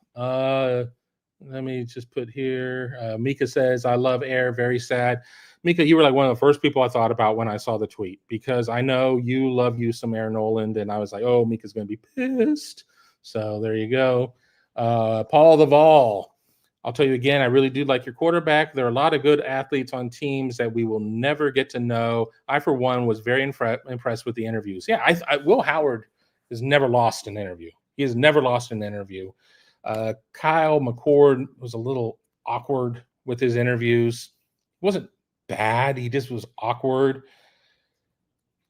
A: Let me just put here. Mika says, I love Air. Very sad. Mika, you were like one of the first people I thought about when I saw the tweet, because I know you love you some Air Noland. And I was like, oh, Mika's going to be pissed. So there you go. Paul the Vol. I'll tell you again, I really do like your quarterback. There are a lot of good athletes on teams that we will never get to know. I, for one, was very impressed with the interviews. Yeah, Will Howard has never lost an interview. He has never lost an interview. Kyle McCord was a little awkward with his interviews. It wasn't bad. He just was awkward.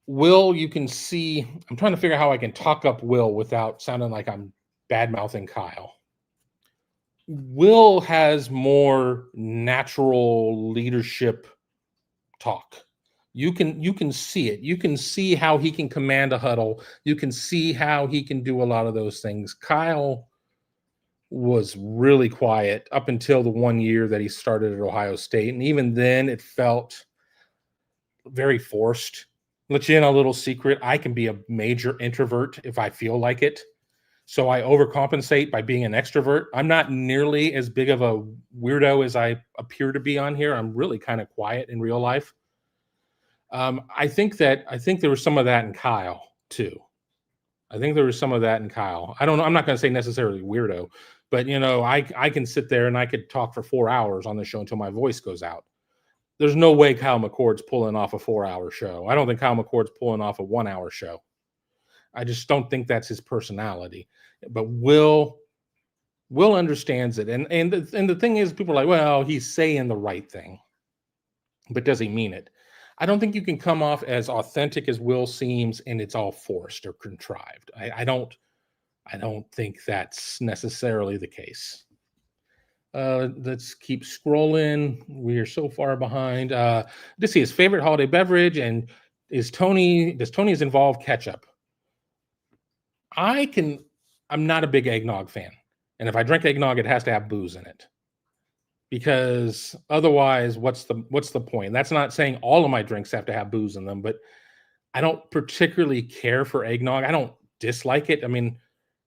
A: Will, you can see, I'm trying to figure out how I can talk up Will without sounding like I'm bad-mouthing Kyle. Will has more natural leadership talk. You can see it. You can see how he can command a huddle. You can see how he can do a lot of those things. Kyle was really quiet up until the 1 year that he started at Ohio State. And even then it felt very forced. Let you in a little secret. I can be a major introvert if I feel like it. So I overcompensate by being an extrovert. I'm not nearly as big of a weirdo as I appear to be on here. I'm really kind of quiet in real life. I think there was some of that in Kyle too. I think there was some of that in Kyle. I don't know. I'm not going to say necessarily weirdo, but I can sit there and I could talk for 4 hours on the show until my voice goes out. There's no way Kyle McCord's pulling off a 4-hour show. I don't think Kyle McCord's pulling off a 1-hour show. I just don't think that's his personality. But Will understands it. And the thing is, people are like, well, he's saying the right thing, but does he mean it? I don't think you can come off as authentic as Will seems and it's all forced or contrived. I don't think that's necessarily the case. Let's keep scrolling. We are so far behind. To see his favorite holiday beverage, and does Tony's involve ketchup? I'm not a big eggnog fan. And if I drink eggnog, it has to have booze in it. Because otherwise, what's the point? That's not saying all of my drinks have to have booze in them, but I don't particularly care for eggnog. I don't dislike it. I mean,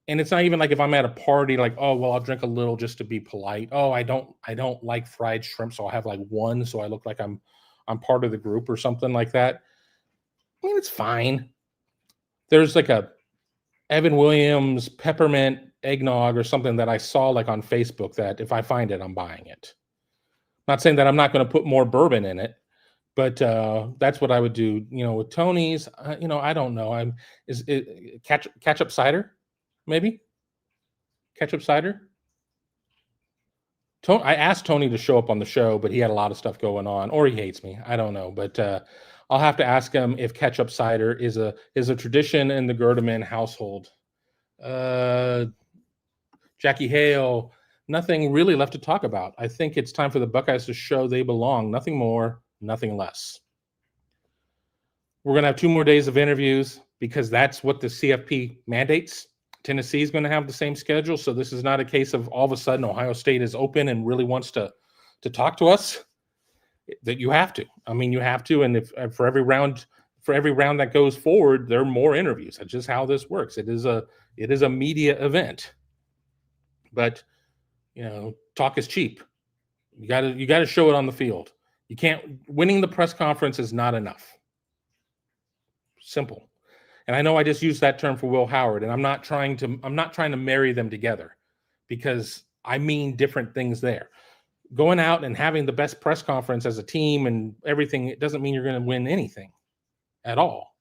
A: and it's not even like if I'm at a party, like, oh, well, I'll drink a little just to be polite. Oh, I don't like fried shrimp, so I'll have like one so I look like I'm part of the group or something like that. I mean, it's fine. There's like a Evan Williams peppermint eggnog or something that I saw like on Facebook that if I find it, I'm buying it. Not saying that I'm not going to put more bourbon in it, but that's what I would do. With Tony's, I don't know. Is it ketchup cider? Maybe ketchup cider. I asked Tony to show up on the show, but he had a lot of stuff going on, or he hates me. I don't know, but I'll have to ask him if ketchup cider is a tradition in the Gerdeman household. Jackie Hale, nothing really left to talk about. I think it's time for the Buckeyes to show they belong. Nothing more, nothing less. We're going to have 2 more days of interviews because that's what the CFP mandates. Tennessee is going to have the same schedule, so this is not a case of all of a sudden Ohio State is open and really wants to talk to us. That you have to. I mean, you have to, and if for every round that goes forward, there are more interviews. That's just how this works. It is a media event. But talk is cheap. You got to show it on the field. You can't. Winning the press conference is not enough. Simple. And I know I just used that term for Will Howard, and I'm not trying to marry them together because I mean different things there. Going out and having the best press conference as a team and everything, it doesn't mean you're going to win anything at all.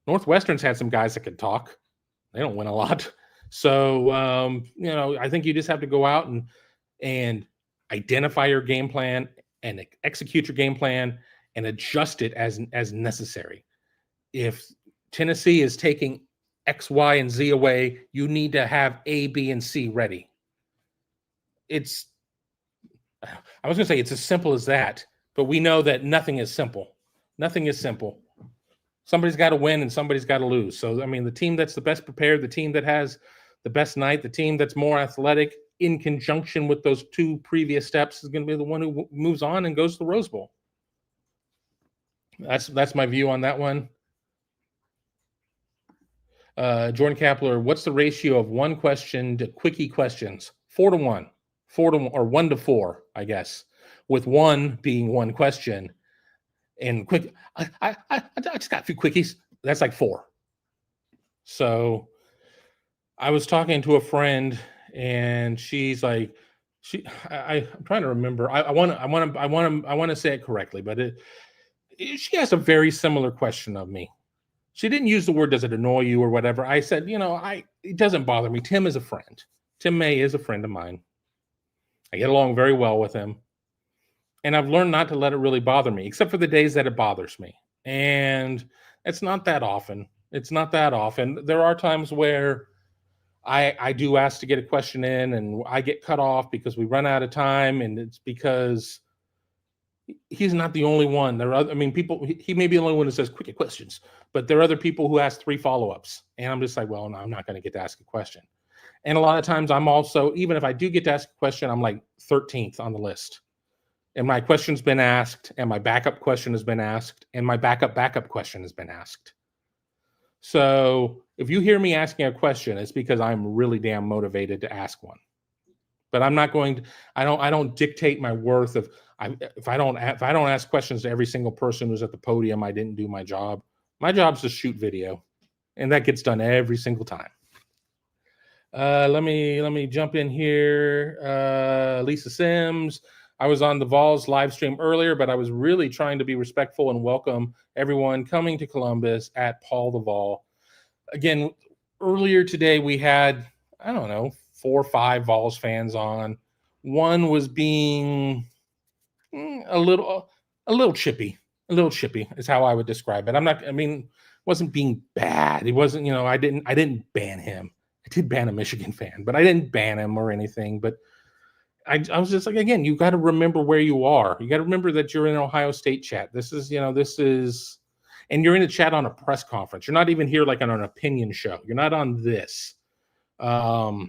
A: Northwestern's had some guys that could talk. They don't win a lot. So, I think you just have to go out and identify your game plan and execute your game plan and adjust it as necessary. If Tennessee is taking X, Y, and Z away, you need to have A, B, and C ready. I was going to say it's as simple as that, but we know that nothing is simple. Nothing is simple. Somebody's got to win and somebody's got to lose. So, I mean, the team that's the best prepared, the team that has the best night, the team that's more athletic in conjunction with those 2 previous steps is going to be the one who moves on and goes to the Rose Bowl. That's my view on that one. Jordan Kapler, what's the ratio of 1 question to quickie questions? 4-1. 4-1 or 1-4, I guess, with 1 being 1 question and quick. I just got a few quickies. That's like 4. So I was talking to a friend and she's like, I'm trying to remember. I want to say it correctly, but she has a very similar question of me. She didn't use the word, does it annoy you or whatever. I said, it doesn't bother me. Tim is a friend. Tim May is a friend of mine. I get along very well with him. And I've learned not to let it really bother me, except for the days that it bothers me. And it's not that often. It's not that often. There are times where I do ask to get a question in and I get cut off because we run out of time. And it's because he's not the only one. There are other, people, he may be the only one who says quick questions, but there are other people who ask 3 follow-ups. And I'm just like, well, no, I'm not going to get to ask a question. And a lot of times I'm also, even if I do get to ask a question, I'm like 13th on the list. And my question's been asked, and my backup question has been asked, and my backup question has been asked. So if you hear me asking a question, it's because I'm really damn motivated to ask one. But I'm not going to, I don't dictate my worth of, if I don't ask questions to every single person who's at the podium, I didn't do my job. My job's to shoot video, and that gets done every single time. Let me jump in here. Lisa Sims. I was on the Vols live stream earlier, but I was really trying to be respectful and welcome everyone coming to Columbus at Paul the Vol. Again, earlier today we had, 4 or 5 Vols fans on. One was being a little chippy. A little chippy is how I would describe it. Wasn't being bad. It wasn't, I didn't ban him. I did ban a Michigan fan, but I didn't ban him or anything. But I was just like, again, you got to remember where you are. You got to remember that you're in an Ohio State chat. This is, and you're in a chat on a press conference. You're not even here like on an opinion show. You're not on this. I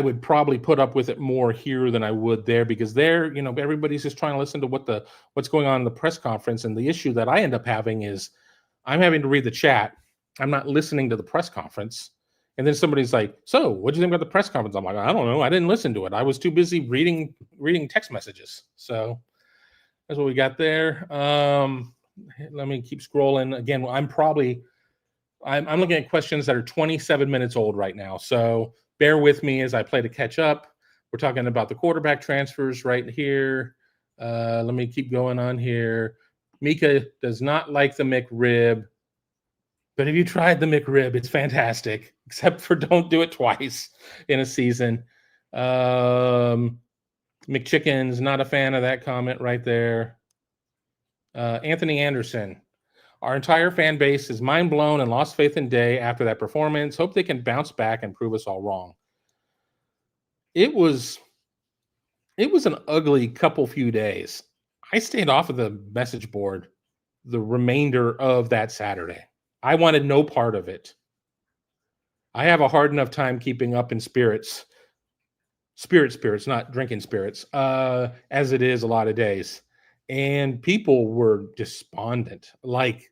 A: would probably put up with it more here than I would there, because there, everybody's just trying to listen to what's going on in the press conference. And the issue that I end up having is I'm having to read the chat. I'm not listening to the press conference. And then somebody's like, so what do you think about the press conference? I'm like, I don't know. I didn't listen to it. I was too busy reading text messages. So that's what we got there. Let me keep scrolling. Again, I'm looking at questions that are 27 minutes old right now. So bear with me as I play to catch up. We're talking about the quarterback transfers right here. Let me keep going on here. Mika does not like the McRib. But if you tried the McRib, it's fantastic, except for don't do it twice in a season. McChicken's not a fan of that comment right there. Anthony Anderson. Our entire fan base is mind blown and lost faith in Day after that performance. Hope they can bounce back and prove us all wrong. It was an ugly few days. I stayed off of the message board the remainder of that Saturday. I wanted no part of it. I have a hard enough time keeping up in spirits, not drinking spirits, as it is a lot of days. And people were despondent, like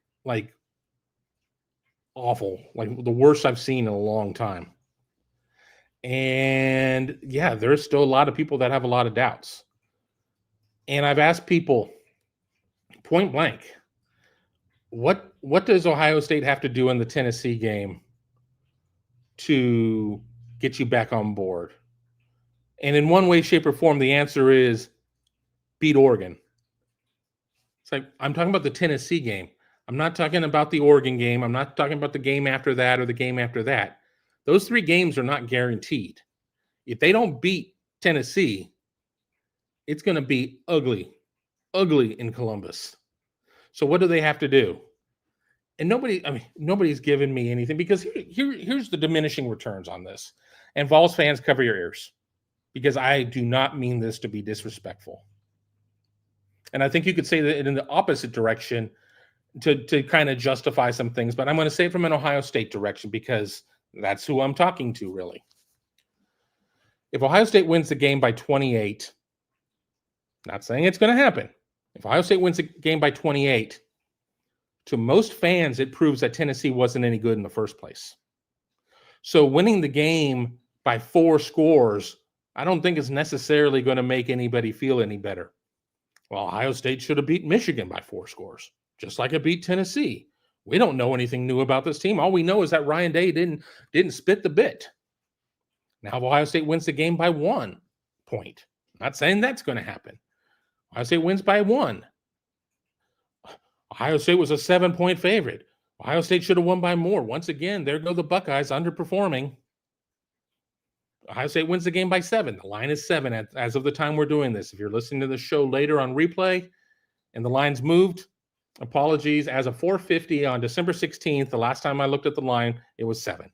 A: awful, like the worst I've seen in a long time. And yeah, there's still a lot of people that have a lot of doubts. And I've asked people point blank, what does Ohio State have to do in the Tennessee game to get you back on board? And in one way, shape, or form, the answer is beat Oregon. It's like, I'm talking about the Tennessee game. I'm not talking about the Oregon game. I'm not talking about the game after that or the game after that. Those 3 games are not guaranteed. If they don't beat Tennessee, it's going to be ugly in Columbus. So what do they have to do? And nobody's given me anything, because here's the diminishing returns on this. And Vols fans, cover your ears, because I do not mean this to be disrespectful. And I think you could say that in the opposite direction to kind of justify some things, but I'm going to say it from an Ohio State direction, because that's who I'm talking to, really. If Ohio State wins the game by 28, not saying it's going to happen. If Ohio State wins the game by 28, to most fans, it proves that Tennessee wasn't any good in the first place. So winning the game by 4 scores, I don't think is necessarily going to make anybody feel any better. Well, Ohio State should have beat Michigan by 4 scores, just like it beat Tennessee. We don't know anything new about this team. All we know is that Ryan Day didn't spit the bit. Now, if Ohio State wins the game by 1 point, I'm not saying that's going to happen. Ohio State wins by 1. Ohio State was a 7-point favorite. Ohio State should have won by more. Once again, there go the Buckeyes underperforming. Ohio State wins the game by 7. The line is 7 as of the time we're doing this. If you're listening to the show later on replay and the line's moved, apologies. As of 4:50 on December 16th, the last time I looked at the line, it was 7.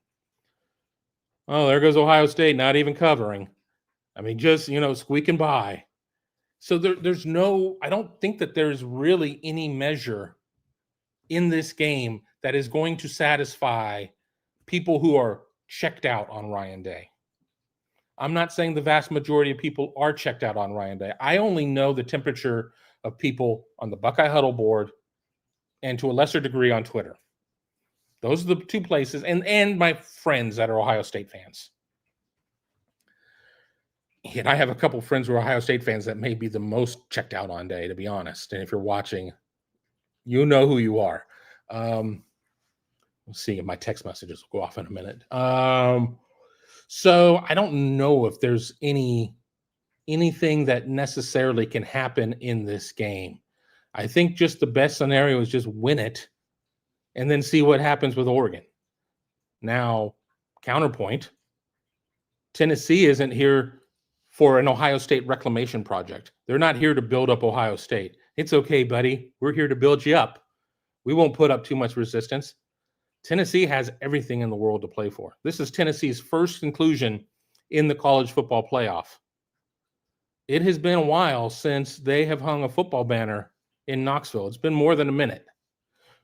A: Oh, there goes Ohio State, not even covering. I mean, just, squeaking by. So there's no, I don't think that there's really any measure in this game that is going to satisfy people who are checked out on Ryan Day. I'm not saying the vast majority of people are checked out on Ryan Day. I only know the temperature of people on the Buckeye Huddle board and to a lesser degree on Twitter. Those are the two places, and my friends that are Ohio State fans. And I have a couple friends who are Ohio State fans that may be the most checked out on Day, to be honest. And if you're watching, you know who you are. We'll see if my text messages will go off in a minute. So I don't know if there's anything that necessarily can happen in this game. I think just the best scenario is just win it and then see what happens with Oregon. Now, counterpoint, Tennessee isn't here for an Ohio State reclamation project. They're not here to build up Ohio State. It's okay, buddy. We're here to build you up. We won't put up too much resistance. Tennessee has everything in the world to play for. This is Tennessee's first inclusion in the college football playoff. It has been a while since they have hung a football banner in Knoxville. It's been more than a minute.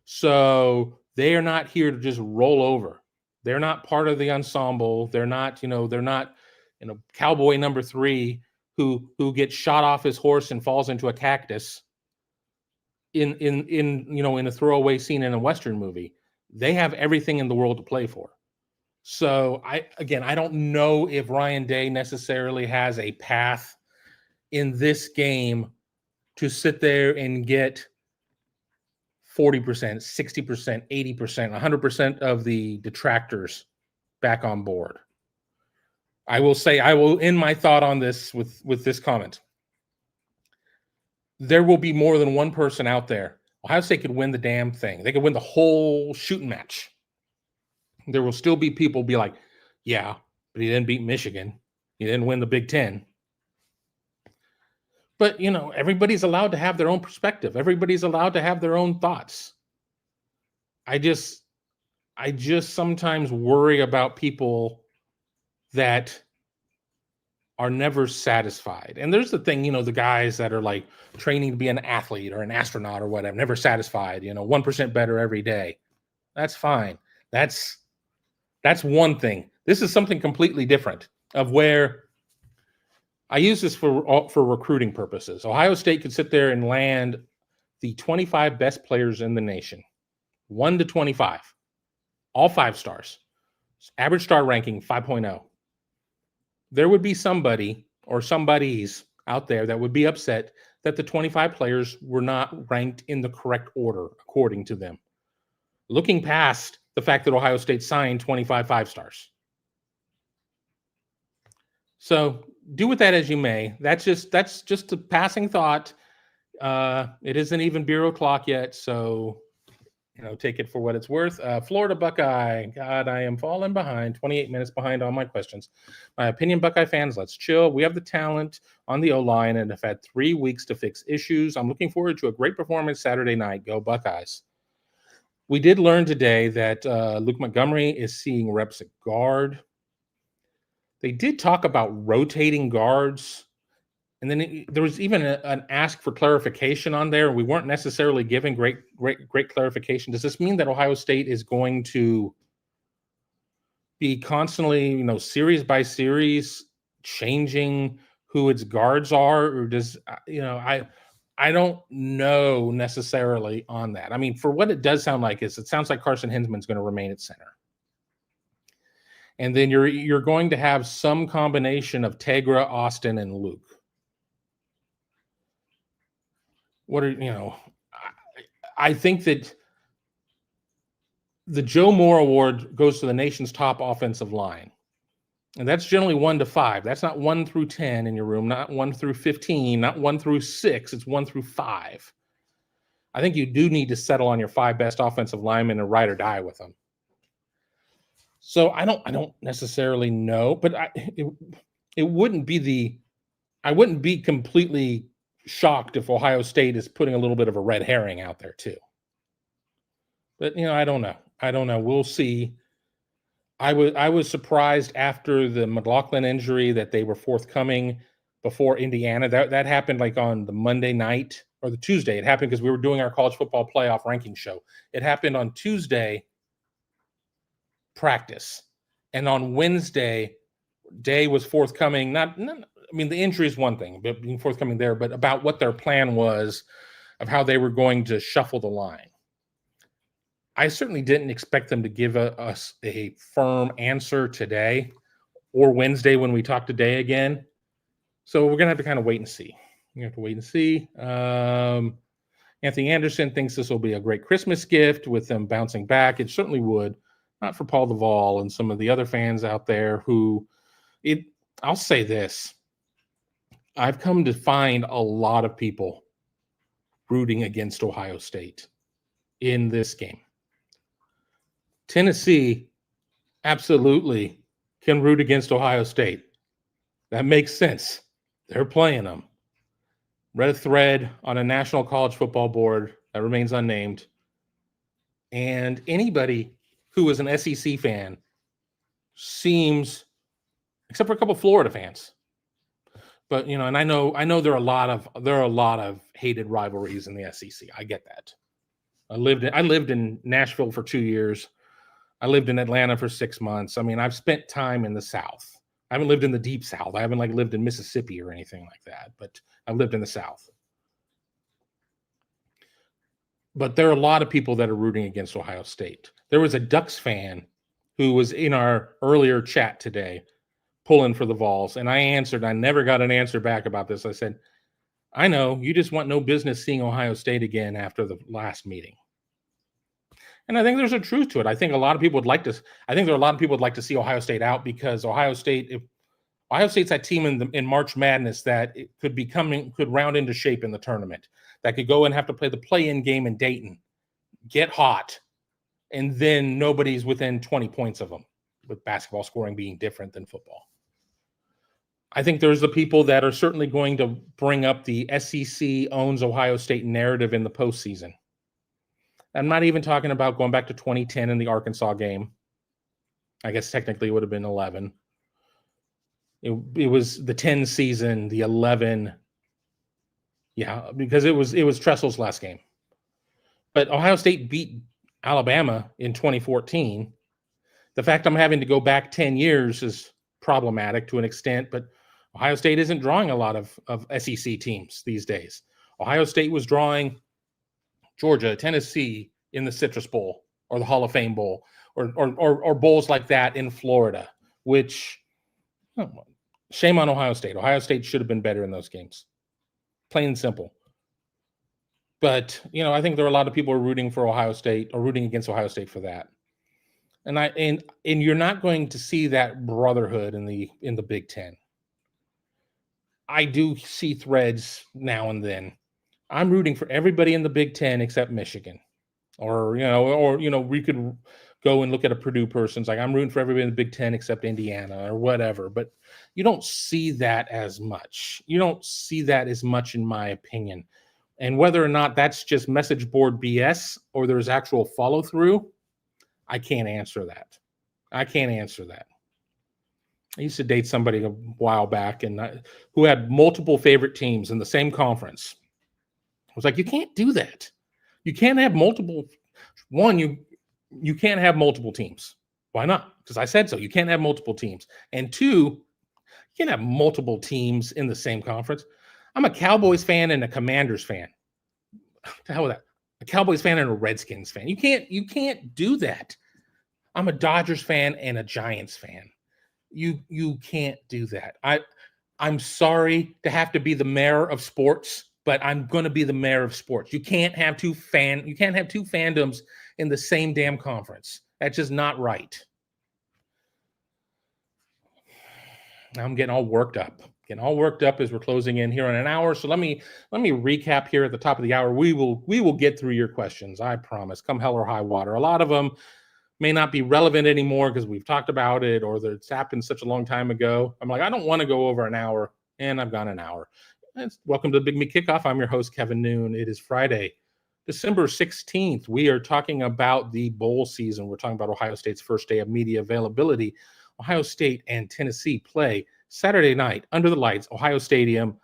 A: So they are not here to just roll over. They're not part of the ensemble. They're not, cowboy number 3 who gets shot off his horse and falls into a cactus in a throwaway scene in a Western movie. They have everything in the world to play for. So I don't know if Ryan Day necessarily has a path in this game to sit there and get 40%, 60%, 80%, 100% of the detractors back on board. I will end my thought on this with this comment. There will be more than one person out there. Ohio State could win the damn thing. They could win the whole shooting match. There will still be people be like, yeah, but he didn't beat Michigan. He didn't win the Big Ten. But, everybody's allowed to have their own perspective. Everybody's allowed to have their own thoughts. I just sometimes worry about people that are never satisfied. And there's the thing, the guys that are like training to be an athlete or an astronaut or whatever, never satisfied, 1% better every day. That's fine. That's one thing. This is something completely different of where I use this for recruiting purposes. Ohio State could sit there and land the 25 best players in the nation, 1 to 25, all 5 stars, average star ranking 5.0. There would be somebody or somebodies out there that would be upset that the 25 players were not ranked in the correct order according to them. Looking past the fact that Ohio State signed 25 5-stars. So do with that as you may. That's just a passing thought. It isn't even bureau clock yet, so take it for what it's worth. Florida Buckeye. God, I am falling behind. 28 minutes behind on my questions. My opinion, Buckeye fans, let's chill. We have the talent on the O-line and have had 3 weeks to fix issues. I'm looking forward to a great performance Saturday night. Go Buckeyes. We did learn today that Luke Montgomery is seeing reps at guard. They did talk about rotating guards. And then there was even an ask for clarification on there. We weren't necessarily given great clarification. Does this mean that Ohio State is going to be constantly, series by series, changing who its guards are, or does I don't know necessarily on that. I mean, for what it does sound like is it sounds like Carson Hinsman's going to remain at center. And then you're going to have some combination of Tegra, Austin, and Luke. I think that the Joe Moore Award goes to the nation's top offensive line. And that's generally 1 to 5. That's not 1 through 10 in your room, not 1 through 15, not 1 through 6. It's 1 through 5. I think you do need to settle on your 5 best offensive linemen and ride or die with them. So I don't necessarily know, but it wouldn't be I wouldn't be completely shocked if Ohio State is putting a little bit of a red herring out there too. But I don't know. We'll see. I was surprised after the McLaughlin injury that they were forthcoming before Indiana. That happened like on the Monday night or the Tuesday. It happened because we were doing our college football playoff ranking show. It happened on Tuesday practice. And on Wednesday, Day was forthcoming. I mean, the injury is one thing, but being forthcoming there, but about what their plan was of how they were going to shuffle the line. I certainly didn't expect them to give us a firm answer today or Wednesday when we talk today again. So we're going to have to kind of wait and see. We have to wait and see. Anthony Anderson thinks this will be a great Christmas gift with them bouncing back. It certainly would. Not for Paul Duvall and some of the other fans out there who I'll say this. I've come to find a lot of people rooting against Ohio State in this game. Tennessee absolutely can root against Ohio State. That makes sense. They're playing them. Read a thread on a national college football board that remains unnamed. And anybody who is an SEC fan seems, except for a couple of Florida fans, but and I know there are a lot of hated rivalries in the SEC. I get that. I lived in Nashville for 2 years. I lived in Atlanta for 6 months. I mean, I've spent time in the South. I haven't lived in the deep South. I haven't lived in Mississippi or anything like that, but I've lived in the South. But there are a lot of people that are rooting against Ohio State. There was a Ducks fan who was in our earlier chat today pulling for the Vols, and I answered. I never got an answer back about this. I said, I know, you just want no business seeing Ohio State again after the last meeting. And I think there's a truth to it. I think a lot of people would like to. I think there are a lot of people would like to see Ohio State out because Ohio State's that team in March Madness that it could round into shape in the tournament, that could go and have to play the play-in game in Dayton, get hot, and then nobody's within 20 points of them, with basketball scoring being different than football. I think there's the people that are certainly going to bring up the SEC owns Ohio State narrative in the postseason. I'm not even talking about going back to 2010 in the Arkansas game. I guess technically it would have been 11. It was the 10 season, the 11. Yeah, because it was Tressel's last game. But Ohio State beat Alabama in 2014. The fact I'm having to go back 10 years is problematic to an extent, but Ohio State isn't drawing a lot of SEC teams these days. Ohio State was drawing Georgia, Tennessee in the Citrus Bowl or the Hall of Fame Bowl or bowls like that in Florida, which shame on Ohio State. Ohio State should have been better in those games. Plain and simple. But, I think there are a lot of people who are rooting for Ohio State or rooting against Ohio State for that. And you're not going to see that brotherhood in the Big Ten. I do see threads now and then. I'm rooting for everybody in the Big Ten except Michigan. Or we could go and look at a Purdue person's like, I'm rooting for everybody in the Big Ten except Indiana or whatever. But you don't see that as much. You don't see that as much, in my opinion. And whether or not that's just message board BS or there's actual follow through, I can't answer that. I used to date somebody a while back who had multiple favorite teams in the same conference. I was like, you can't do that. You can't have multiple. One, you can't have multiple teams. Why not? Because I said so. You can't have multiple teams. And two, you can't have multiple teams in the same conference. I'm a Cowboys fan and a Commanders fan. What the hell with that? A Cowboys fan and a Redskins fan. You can't do that. I'm a Dodgers fan and a Giants fan. You can't do that. I'm sorry to have to be the mayor of sports, but I'm going to be the mayor of sports. You can't have two fandoms in the same damn conference. That's just not right. I'm getting all worked up. Getting all worked up as we're closing in here in an hour. So let me recap here at the top of the hour. We will get through your questions. I promise. Come hell or high water. A lot of them may not be relevant anymore because we've talked about it or that it's happened such a long time ago. I'm like, I don't want to go over an hour, and I've gone an hour. Welcome to the Big Me Kickoff. I'm your host, Kevin Noon. It is Friday, December 16th. We are talking about the bowl season. We're talking about Ohio State's first day of media availability. Ohio State and Tennessee play Saturday night under the lights, Ohio Stadium,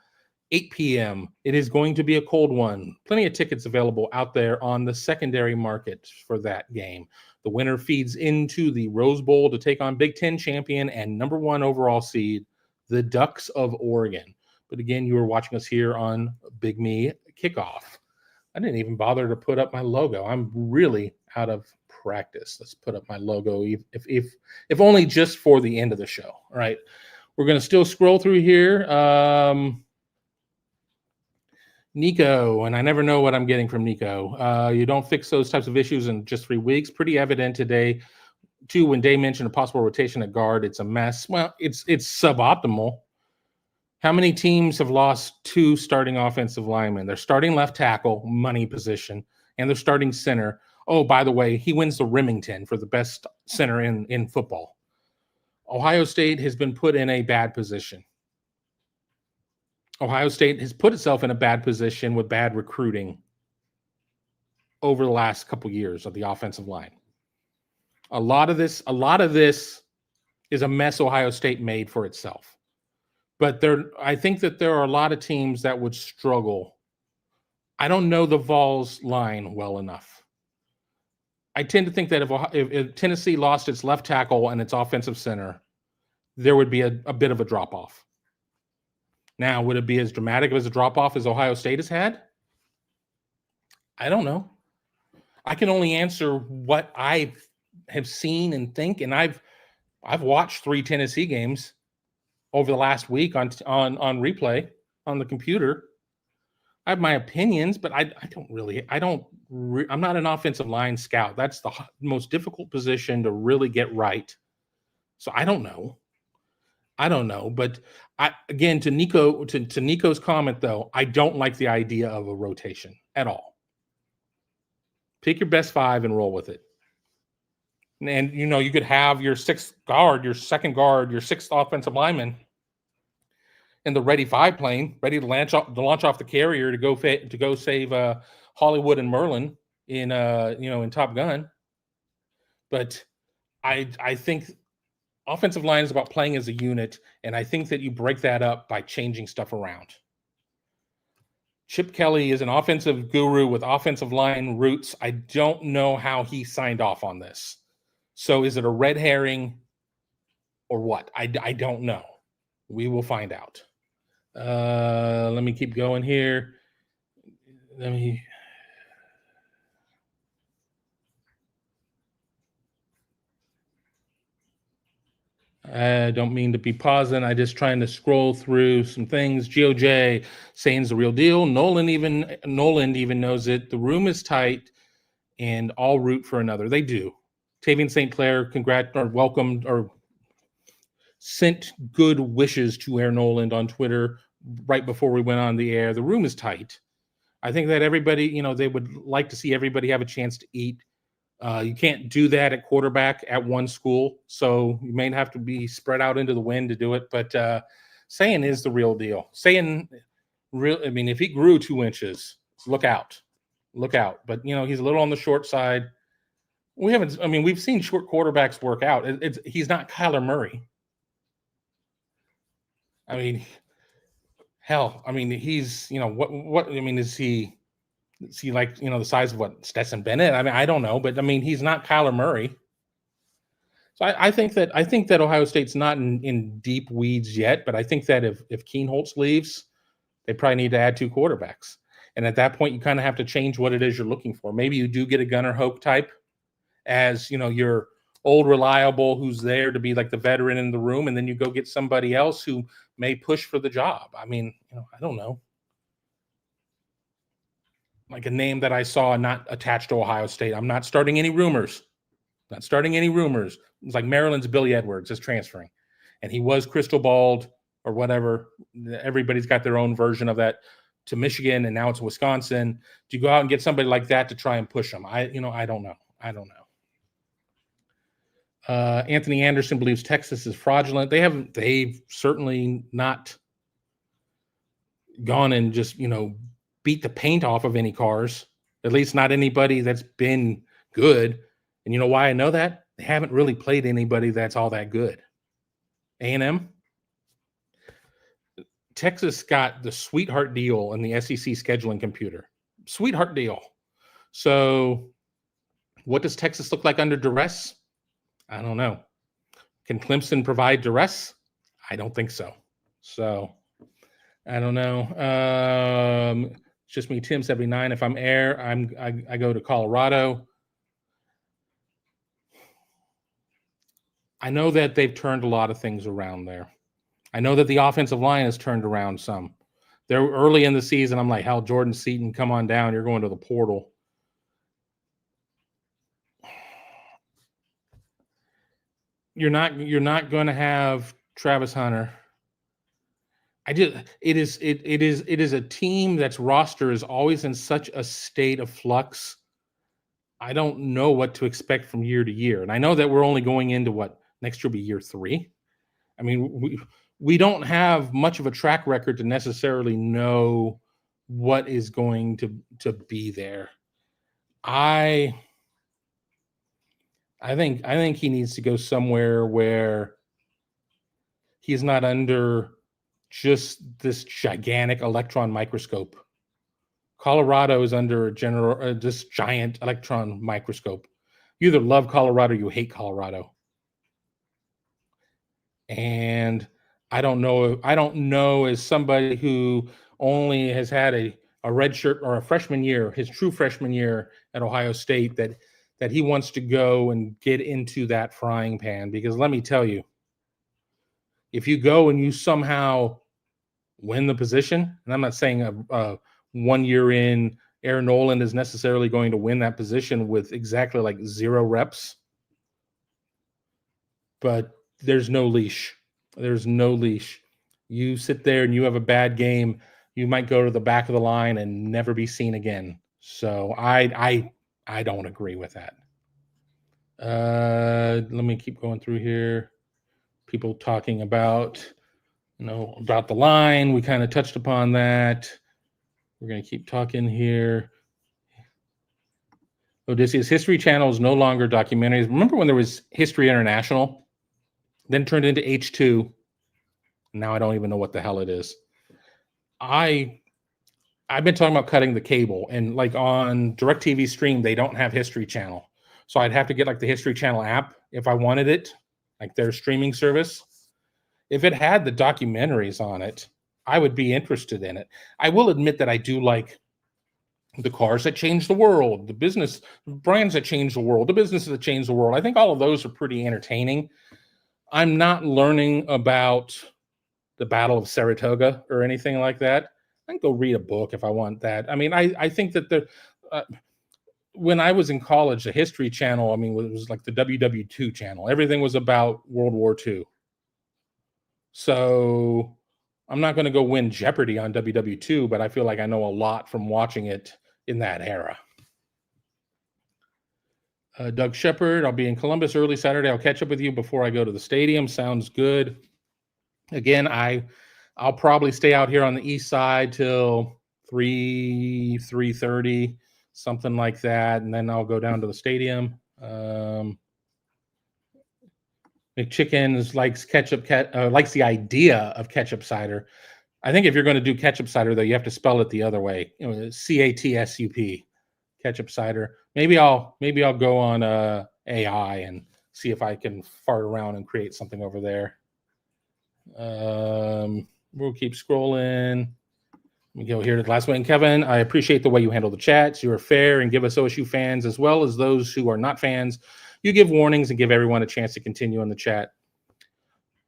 A: 8 p.m. It is going to be a cold one. Plenty of tickets available out there on the secondary market for that game. The winner feeds into the Rose Bowl to take on Big Ten champion and number 1 overall seed, the Ducks of Oregon. But again, you are watching us here on Big Me Kickoff. I didn't even bother to put up my logo. I'm really out of practice. Let's put up my logo, if only just for the end of the show. All right. We're going to still scroll through here. Nico, and I never know what I'm getting from Nico. You don't fix those types of issues in just 3 weeks. Pretty evident today, too, when Day mentioned a possible rotation at guard. It's a mess. Well, it's suboptimal. How many teams have lost 2 starting offensive linemen? They're starting left tackle, money position, and they're starting center. Oh, by the way, he wins the Remington for the best center in football. Ohio State has been put in a bad position. Ohio State has put itself in a bad position with bad recruiting over the last couple years of the offensive line. A lot of this is a mess Ohio State made for itself. But I think that there are a lot of teams that would struggle. I don't know the Vols line well enough. I tend to think that if Tennessee lost its left tackle and its offensive center, there would be a bit of a drop-off. Now, would it be as dramatic as a drop-off as Ohio State has had? I don't know. I can only answer what I have seen and think, and I've watched 3 Tennessee games over the last week on replay on the computer. I have my opinions, but I'm not an offensive line scout. That's the most difficult position to really get right. So I don't know. But again, to Nico's comment though, I don't like the idea of a rotation at all. Pick your best 5 and roll with it. And you could have your 6th guard, your 2nd guard, your 6th offensive lineman in the ready 5 plane, ready to launch off the carrier to go save Hollywood and Merlin in Top Gun. But I think offensive line is about playing as a unit, and I think that you break that up by changing stuff around. Chip Kelly is an offensive guru with offensive line roots. I don't know how he signed off on this. So is it a red herring or what? I don't know. We will find out. Let me keep going here. I don't mean to be pausing. I'm just trying to scroll through some things. GOJ saying it's the real deal. Nolan even knows it. The room is tight, and all root for another. They do. Tavian St. Clair welcomed or sent good wishes to Aaron Noland on Twitter right before we went on the air. The room is tight. I think that everybody, they would like to see everybody have a chance to eat. You can't do that at quarterback at one school, so you may have to be spread out into the wind to do it. But Sayin is the real deal. If he grew 2 inches, look out. But he's a little on the short side. We've seen short quarterbacks work out. He's not Kyler Murray. He's is he like, the size of what, Stetson Bennett? I don't know, but he's not Kyler Murray. So I think that Ohio State's not in deep weeds yet, but I think that if Keenholz leaves, they probably need to add 2 quarterbacks. And at that point, you kind of have to change what it is you're looking for. Maybe you do get a Gunnar Hoke type as, your old reliable who's there to be like the veteran in the room, and then you go get somebody else who may push for the job. I don't know. Like a name that I saw not attached to Ohio State. I'm not starting any rumors. It's like Maryland's Billy Edwards is transferring. and he was crystal balled or whatever. Everybody's got their own version of that, to Michigan, and now it's Wisconsin. Do you go out and get somebody like that to try and push them? I don't know. Anthony Anderson believes Texas is fraudulent. They've certainly not gone and just, beat the paint off of any cars, at least not anybody that's been good. And you know why I know that? They haven't really played anybody that's all that good. A&M, Texas got the sweetheart deal in the SEC scheduling computer. Sweetheart deal. So what does Texas look like under duress? I don't know. Can Clemson provide duress? I don't think so. So I don't know. It's just me, Tim 79. If I'm air, I go to Colorado. I know that they've turned a lot of things around there. I know that the offensive line has turned around some. They're early in the season. I'm like, hell, Jordan Seaton, come on down. You're going to the portal. You're not going to have Travis Hunter. It is a team that's roster is always in such a state of flux. I don't know what to expect from year to year. And I know that we're only going into next year will be year 3. I mean, we don't have much of a track record to necessarily know what is going to be there. I think he needs to go somewhere where he's not under just this gigantic electron microscope. Colorado is under this giant electron microscope. You either love Colorado or you hate Colorado. And I don't know as somebody who only has had a red shirt or a freshman year, his true freshman year at Ohio State, that he wants to go and get into that frying pan. Because let me tell you, if you go and you somehow win the position, and I'm not saying a 1 year in Aaron Noland is necessarily going to win that position with exactly like 0 reps, but there's no leash. There's no leash. You sit there and you have a bad game, you might go to the back of the line and never be seen again. So I don't agree with that. Let me keep going through here. People talking about, about the line. We kind of touched upon that. We're going to keep talking here. Odysseus, History Channel is no longer documentaries. Remember when there was History International? Then turned into H2. Now I don't even know what the hell it is. I've been talking about cutting the cable, and like on DirecTV Stream, they don't have History Channel. So I'd have to get like the History Channel app if I wanted it, like their streaming service. If it had the documentaries on it, I would be interested in it. I will admit that I do like the cars that change the world, the business brands that change the world, the businesses that change the world. I think all of those are pretty entertaining. I'm not learning about the Battle of Saratoga or anything like that. I can go read a book if I want that. I mean, I think that when I was in college, the History Channel, I mean, it was like the WW2 channel. Everything was about World War II. So I'm not going to go win Jeopardy on WW2, but I feel like I know a lot from watching it in that era. Doug Shepard, I'll be in Columbus early Saturday. I'll catch up with you before I go to the stadium. Sounds good. Again, I'll probably stay out here on the east side till 3:30, something like that, and then I'll go down to the stadium. McChickens likes likes the idea of ketchup cider. I think if you're going to do ketchup cider, though, you have to spell it the other way. CATSUP, ketchup cider. Maybe I'll go on AI and see if I can fart around and create something over there. We'll keep scrolling. Let me go here to the last one. Kevin, I appreciate the way you handle the chats. You are fair and give us OSU fans as well as those who are not fans. You give warnings and give everyone a chance to continue in the chat.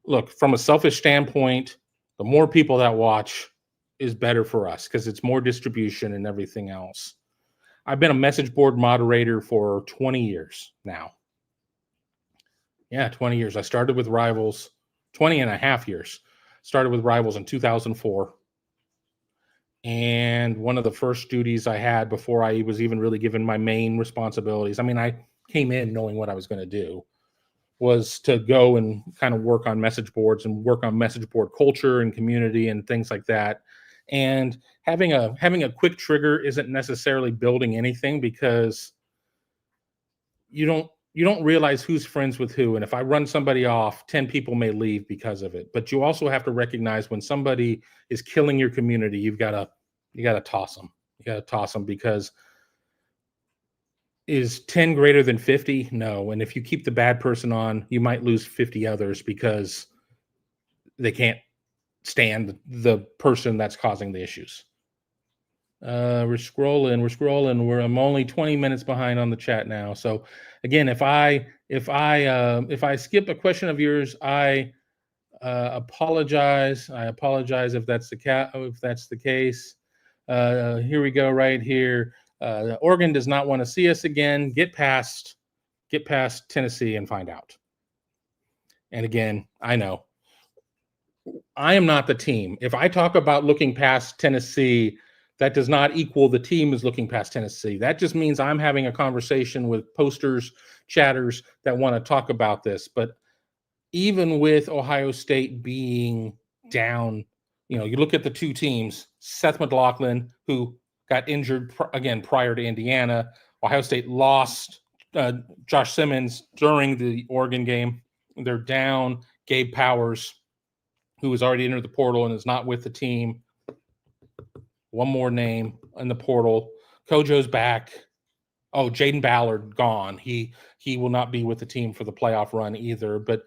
A: Look, from a selfish standpoint, the more people that watch is better for us because it's more distribution and everything else. I've been a message board moderator for 20 years now. Yeah, 20 years. I started with Rivals 20 and a half years. Started with Rivals in 2004. And one of the first duties I had before I was even really given my main responsibilities, I mean, I came in knowing what I was going to do, was to go and kind of work on message boards and work on message board culture and community and things like that. And having a quick trigger isn't necessarily building anything, because you don't realize who's friends with who. And if I run somebody off, 10 people may leave because of it. But you also have to recognize when somebody is killing your community, you got to toss them. You got to toss them, because is 10 greater than 50? No. And if you keep the bad person on, you might lose 50 others because they can't stand the person that's causing the issues. We're scrolling. I'm only 20 minutes behind on the chat now. So again, if I skip a question of yours, I apologize. I apologize if that's the case. Here we go right here. Oregon does not want to see us again. Get past Tennessee and find out. And again, I know I am not the team. If I talk about looking past Tennessee, that does not equal the team is looking past Tennessee. That just means I'm having a conversation with posters, chatters that want to talk about this. But even with Ohio State being down, you look at the two teams, Seth McLaughlin, who got injured again prior to Indiana. Ohio State lost Josh Simmons during the Oregon game. They're down Gabe Powers, who has already entered the portal and is not with the team. One more name in the portal. Kojo's back. Oh, Jaden Ballard gone. He will not be with the team for the playoff run either. But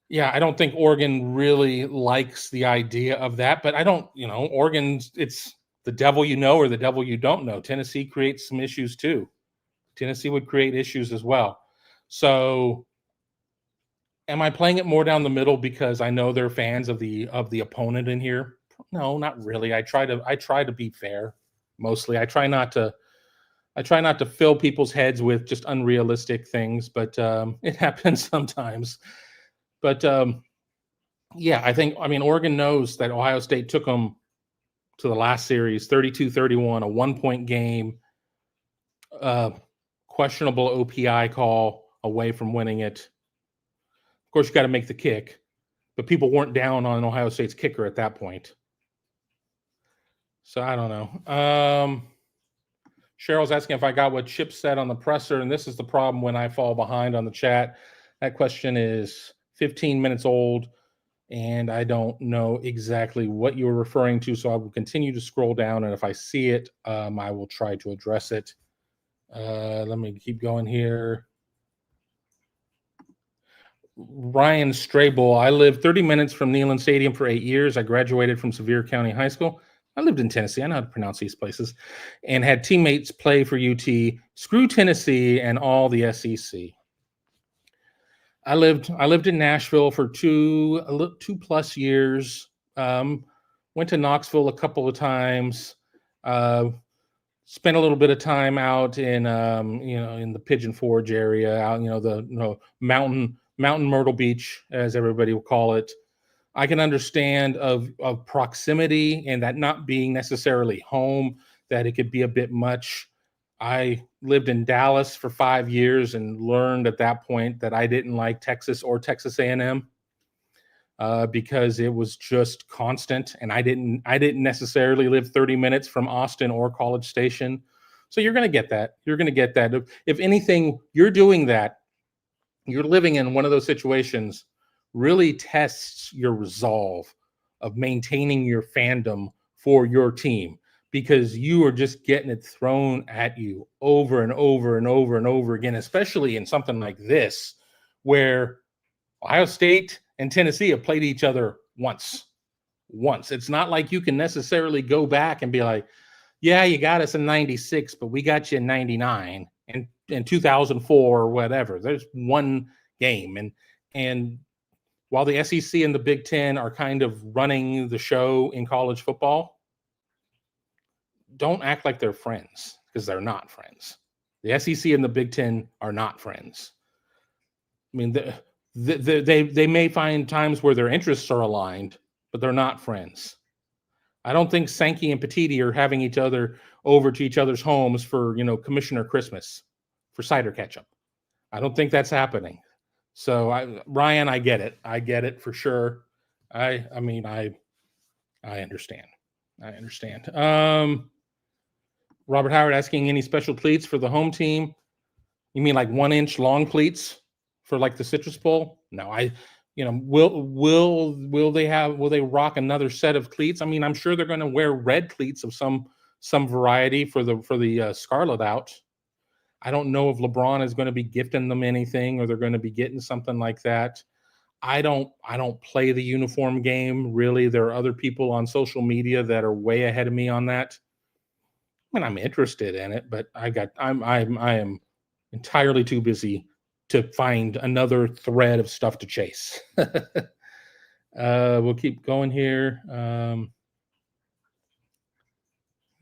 A: yeah, I don't think Oregon really likes the idea of that. But I don't, Oregon's, it's the devil you know or the devil you don't know. Tennessee creates some issues too. Tennessee would create issues as well. So am I playing it more down the middle because I know they're fans of the opponent in here? No, not really. I try to be fair. Mostly, I try not to fill people's heads with just unrealistic things, but it happens sometimes. But yeah, I mean, Oregon knows that Ohio State took them to the last series, 32-31, a 1-point game, questionable OPI call away from winning it. Of course, you got to make the kick, but people weren't down on Ohio State's kicker at that point. So I don't know. Cheryl's asking if I got what Chip said on the presser, and this is the problem when I fall behind on the chat. That question is 15 minutes old, and I don't know exactly what you were referring to, so I will continue to scroll down, and if I see it, I will try to address it. Let me keep going here. Ryan Strable, I lived 30 minutes from Neyland Stadium for 8 years. I graduated from Sevier County High School. I lived in Tennessee. I know how to pronounce these places. And had teammates play for UT. Screw Tennessee and all the SEC. I lived in Nashville for two plus years. Went to Knoxville a couple of times. Spent a little bit of time out in in the Pigeon Forge area, out the mountain Myrtle Beach, as everybody will call it. I can understand of proximity and that not being necessarily home, that it could be a bit much. I lived in Dallas for 5 years and learned at that point that I didn't like Texas or Texas A&M because it was just constant, and I didn't necessarily live 30 minutes from Austin or College Station. So you're going to get that. You're going to get that. If anything, you're doing that. You're living in one of those situations really tests your resolve of maintaining your fandom for your team, because you are just getting it thrown at you over and over and over and over again, especially in something like this, where Ohio State and Tennessee have played each other once. It's not like you can necessarily go back and be like, yeah, you got us in 96, but we got you in 99 and in 2004 or whatever. There's one game. And while the SEC and the Big Ten are kind of running the show in college football, don't act like they're friends, because they're not friends. The SEC and the Big Ten are not friends. I mean, They may find times where their interests are aligned, but they're not friends. I don't think Sankey and Petiti are having each other over to each other's homes for, Commissioner Christmas for cider ketchup. I don't think that's happening. So Ryan, I get it. I get it for sure. I understand. I understand. Robert Howard asking any special cleats for the home team. You mean like 1-inch long cleats for like the Citrus Bowl? No, will they rock another set of cleats? I mean, I'm sure they're going to wear red cleats of some variety for the Scarlet out. I don't know if LeBron is going to be gifting them anything or they're going to be getting something like that. I don't play the uniform game really. There are other people on social media that are way ahead of me on that. I mean, I'm interested in it, but I am entirely too busy to find another thread of stuff to chase. We'll keep going here.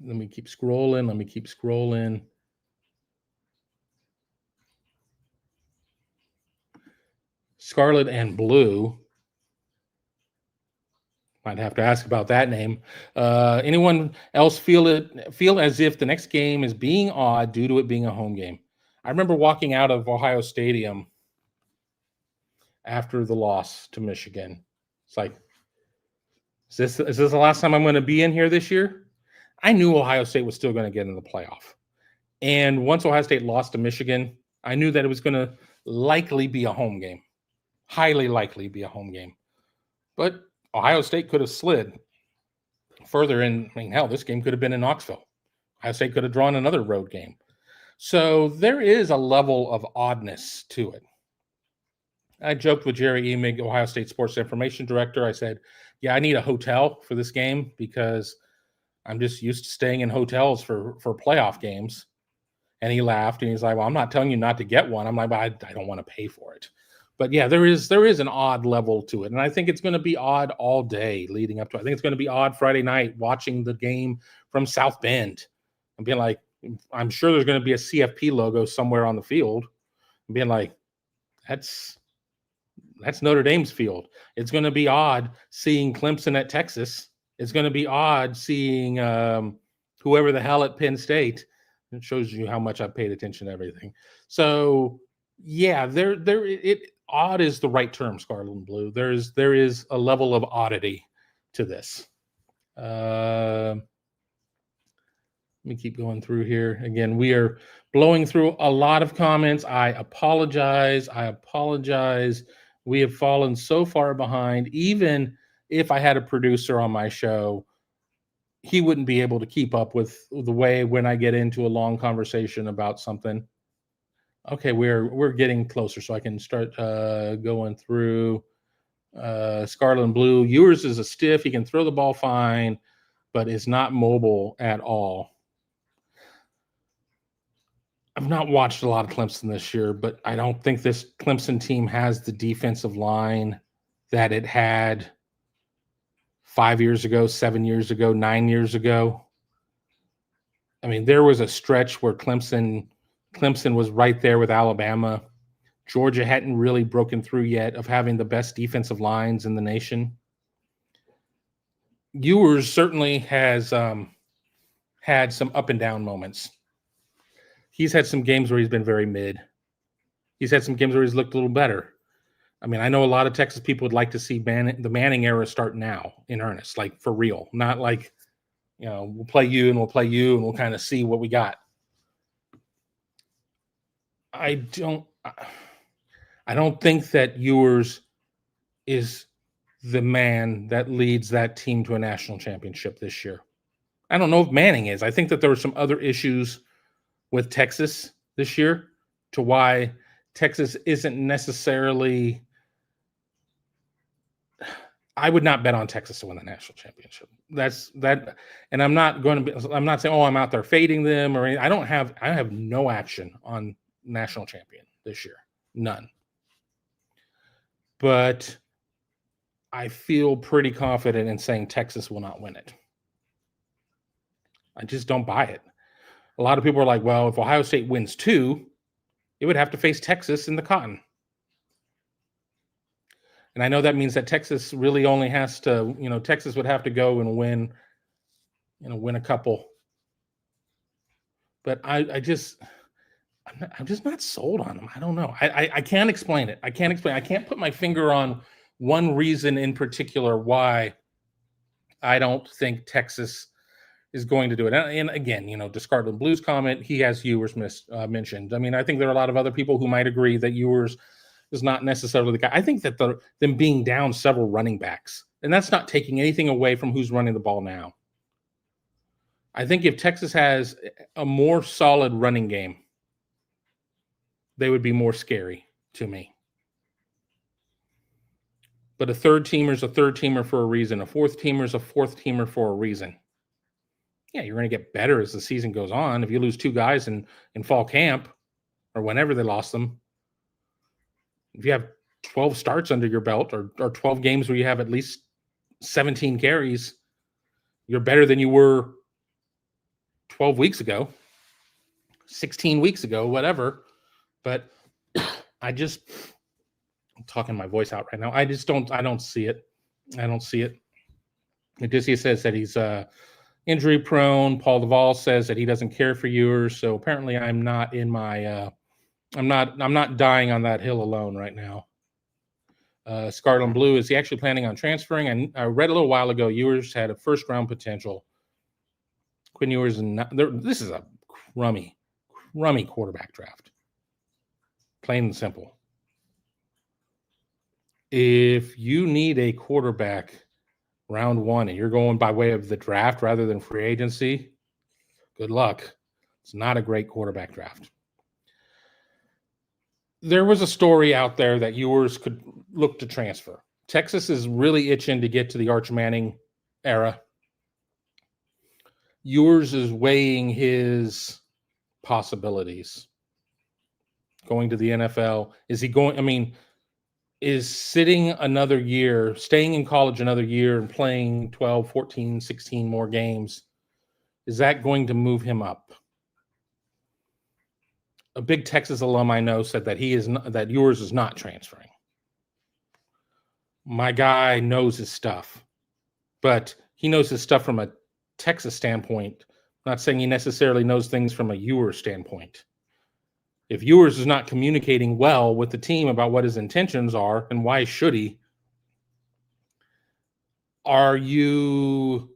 A: Let me keep scrolling. Scarlet and Blue. Might have to ask about that name. Anyone else feel as if the next game is being odd due to it being a home game? I remember walking out of Ohio Stadium after the loss to Michigan. It's like, is this the last time I'm going to be in here this year? I knew Ohio State was still going to get in the playoff. And once Ohio State lost to Michigan, I knew that it was going to likely be a home game. Highly likely be a home game. But Ohio State could have slid further in. I mean, hell, this game could have been in Knoxville. Ohio State could have drawn another road game. So there is a level of oddness to it. I joked with Jerry Emig, Ohio State Sports Information Director. I said, yeah, I need a hotel for this game because I'm just used to staying in hotels for playoff games. And he laughed and he's like, well, I'm not telling you not to get one. I'm like, I don't want to pay for it. But yeah, there is an odd level to it. And I think it's going to be odd all day leading up to it. I think it's going to be odd Friday night watching the game from South Bend and being like, I'm sure there's going to be a CFP logo somewhere on the field and being like, that's Notre Dame's field. It's going to be odd seeing Clemson at Texas. It's going to be odd seeing whoever the hell at Penn State. It shows you how much I've paid attention to everything. So yeah, odd is the right term, Scarlet and Blue. There is a level of oddity to this. Let me keep going through here. Again, we are blowing through a lot of comments. I apologize. We have fallen so far behind. Even if I had a producer on my show, he wouldn't be able to keep up with the way when I get into a long conversation about something. Okay, we're getting closer, so I can start going through. Scarlet and Blue. Ewers is a stiff. He can throw the ball fine, but is not mobile at all. I've not watched a lot of Clemson this year, but I don't think this Clemson team has the defensive line that it had 5 years ago, 7 years ago, 9 years ago. I mean, there was a stretch where Clemson was right there with Alabama. Georgia hadn't really broken through yet of having the best defensive lines in the nation. Ewers certainly has had some up and down moments. He's had some games where he's been very mid. He's had some games where he's looked a little better. I mean, I know a lot of Texas people would like to see the Manning era start now in earnest, like for real, not like, we'll play you and we'll kind of see what we got. I don't think that Ewers is the man that leads that team to a national championship this year. I don't know if Manning is. I think that there were some other issues with Texas this year to why Texas isn't necessarily. I would not bet on Texas to win the national championship. And I'm not saying, I'm out there fading them or anything. I have no action on national champion this year. None. But I feel pretty confident in saying Texas will not win it. I just don't buy it. A lot of people are like, well, if Ohio State wins 2, it would have to face Texas in the Cotton. And I know that means that Texas really only has to, Texas would have to go and win a couple. But I'm just not sold on them. I don't know. I can't explain it. I can't put my finger on one reason in particular why I don't think Texas is going to do it. And again, Discarded Blues comment, he has Ewers mentioned. I mean, I think there are a lot of other people who might agree that Ewers is not necessarily the guy. I think that them being down several running backs, and that's not taking anything away from who's running the ball now. I think if Texas has a more solid running game, they would be more scary to me. But a third teamer is a third teamer for a reason. A fourth teamer is a fourth teamer for a reason. Yeah, you're going to get better as the season goes on. If you lose two guys in fall camp or whenever they lost them, if you have 12 starts under your belt or 12 games where you have at least 17 carries, you're better than you were 12 weeks ago, 16 weeks ago, whatever. But I'm talking my voice out right now. I don't see it. I don't see it. Odysseus says that he's injury prone. Paul Duvall says that he doesn't care for Ewers. So apparently I'm not in my I'm not dying on that hill alone right now. Scarlet and Blue, is he actually planning on transferring? And I read a little while ago, Ewers had a first round potential. Quinn Ewers, this is a crummy quarterback draft. Plain and simple. If you need a quarterback round one and you're going by way of the draft rather than free agency, good luck. It's not a great quarterback draft. There was a story out there that Ewers could look to transfer. Texas is really itching to get to the Arch Manning era. Ewers is weighing his possibilities. Going to the NFL. Is sitting another year, staying in college another year and playing 12, 14, 16 more games, is that going to move him up? A big Texas alum I know said that that Ewers is not transferring. My guy knows his stuff, but he knows his stuff from a Texas standpoint. I'm not saying he necessarily knows things from a Ewers standpoint. If Ewers is not communicating well with the team about what his intentions are and why should he, are you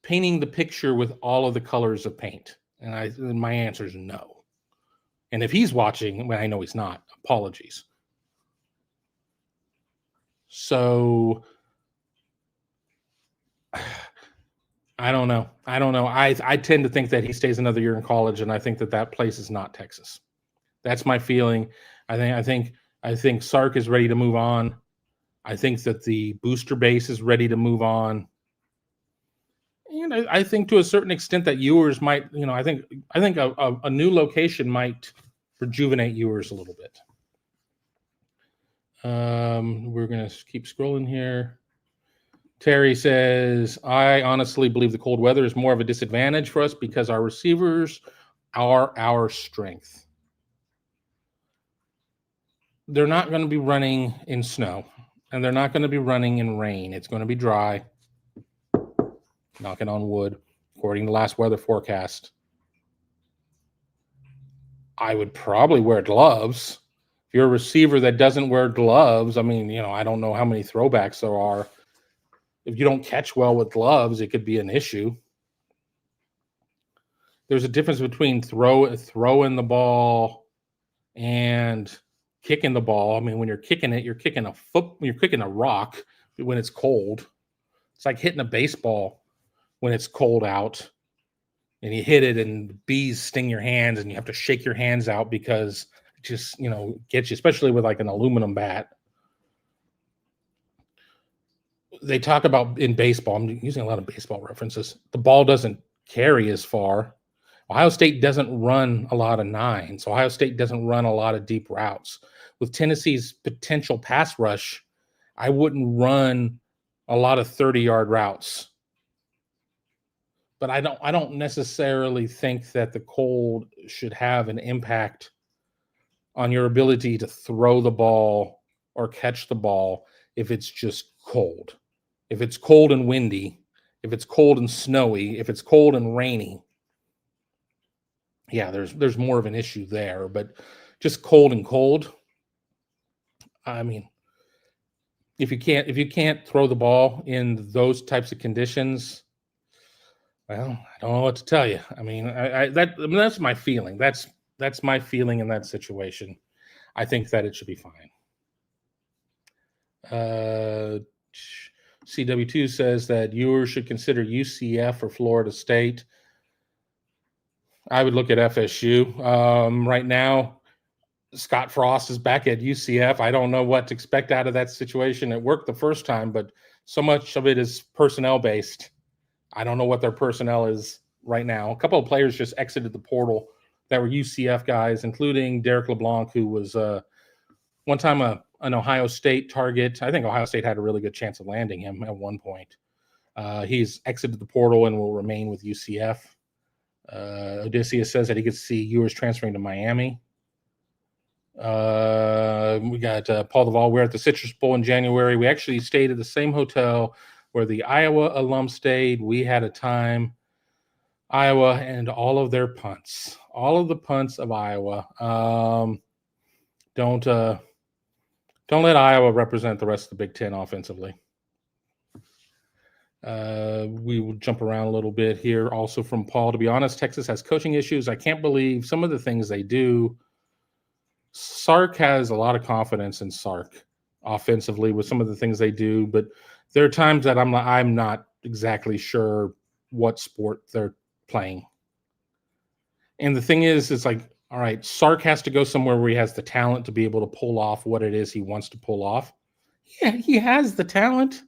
A: painting the picture with all of the colors of paint? And my answer is no. And if he's watching, well, I know he's not. Apologies. So I don't know. I tend to think that he stays another year in college, and I think that place is not Texas. That's my feeling. I think Sark is ready to move on. I think that the booster base is ready to move on. And I think to a certain extent that Ewers might, I think a new location might rejuvenate Ewers a little bit. We're going to keep scrolling here. Terry says, I honestly believe the cold weather is more of a disadvantage for us because our receivers are our strength. They're not going to be running in snow, and they're not going to be running in rain. It's going to be dry. Knocking on wood, according to last weather forecast. I would probably wear gloves. If you're a receiver that doesn't wear gloves, I don't know how many throwbacks there are. If you don't catch well with gloves, it could be an issue. There's a difference between throwing the ball and kicking the ball. When you're kicking it, you're kicking a rock when it's cold. It's like hitting a baseball when it's cold out and you hit it and bees sting your hands and you have to shake your hands out because it just, gets you, especially with like an aluminum bat. They talk about in baseball, I'm using a lot of baseball references, the ball doesn't carry as far. Ohio State doesn't run a lot of nines. Ohio State doesn't run a lot of deep routes. With Tennessee's potential pass rush, I wouldn't run a lot of 30-yard routes. But I don't necessarily think that the cold should have an impact on your ability to throw the ball or catch the ball if it's just cold. If it's cold and windy, if it's cold and snowy, if it's cold and rainy, yeah, there's more of an issue there. But just cold and cold, I mean, if you can't throw the ball in those types of conditions, well, I don't know what to tell you. I mean, that's my feeling. That's my feeling in that situation. I think that it should be fine. CW2 says that viewers should consider UCF or Florida State. I would look at FSU. Right now, Scott Frost is back at UCF. I don't know what to expect out of that situation. It worked the first time, but so much of it is personnel based. I don't know what their personnel is right now. A couple of players just exited the portal that were UCF guys, including Derek LeBlanc, who was one time an Ohio State target. I think Ohio State had a really good chance of landing him at one point. He's exited the portal and will remain with UCF. Odysseus says that he could see Ewers transferring to Miami. We got Paul Duvall. We're at the Citrus Bowl in January. We actually stayed at the same hotel where the Iowa alum stayed. We had a time. Iowa and all of their punts. All of the punts of Iowa. Don't let Iowa represent the rest of the Big Ten offensively. We will jump around a little bit here. Also from Paul, to be honest, Texas has coaching issues. I can't believe some of the things they do. Sark has a lot of confidence in Sark offensively with some of the things they do, but there are times that I'm not exactly sure what sport they're playing. And the thing is, it's like, all right, Sark has to go somewhere where he has the talent to be able to pull off what it is he wants to pull off. Yeah, he has the talent.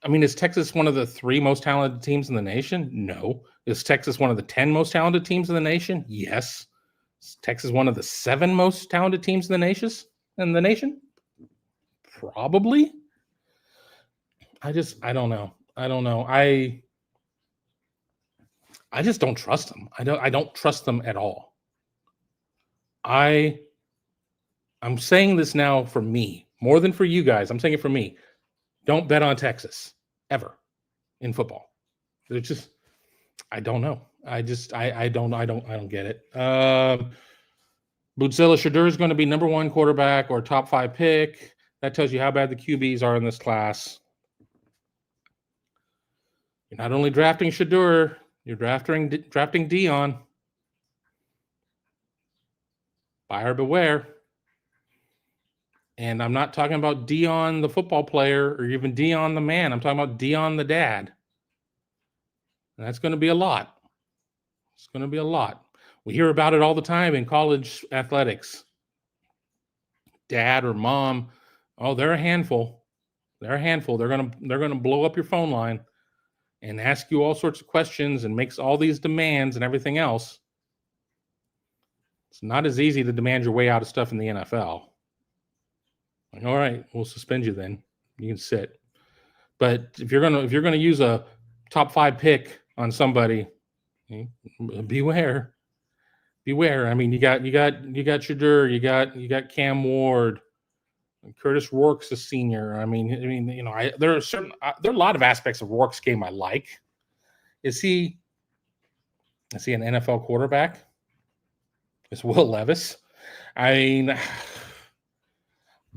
A: I mean, is Texas one of the 3 most talented teams in the nation? No. Is Texas one of the 10 most talented teams in the nation? Yes. Is Texas one of the 7 most talented teams in the nation? Probably. I don't know. I just don't trust them. I don't trust them at all. I'm saying this now for me, more than for you guys. I'm saying it for me. Don't bet on Texas ever in football. It's just, I don't know. I don't get it. Bootzilla Shadur is going to be number 1 quarterback or top 5 pick. That tells you how bad the QBs are in this class. You're not only drafting Shadur, you're drafting Dion. Buyer beware. And I'm not talking about Dion the football player or even Dion the man. I'm talking about Dion the dad. And that's going to be a lot. It's going to be a lot. We hear about it all the time in college athletics. Dad or mom, oh, they're a handful. They're a handful. They're going to blow up your phone line and ask you all sorts of questions and makes all these demands and everything else. It's not as easy to demand your way out of stuff in the NFL. Like, all right, we'll suspend you then. You can sit. But if you're gonna use a top 5 pick on somebody, beware. Beware. I mean, you got Shadur, you got Cam Ward, Curtis Rourke's a senior. I mean, you know, there are a lot of aspects of Rourke's game I like. Is he an NFL quarterback? Is Will Levis? I mean,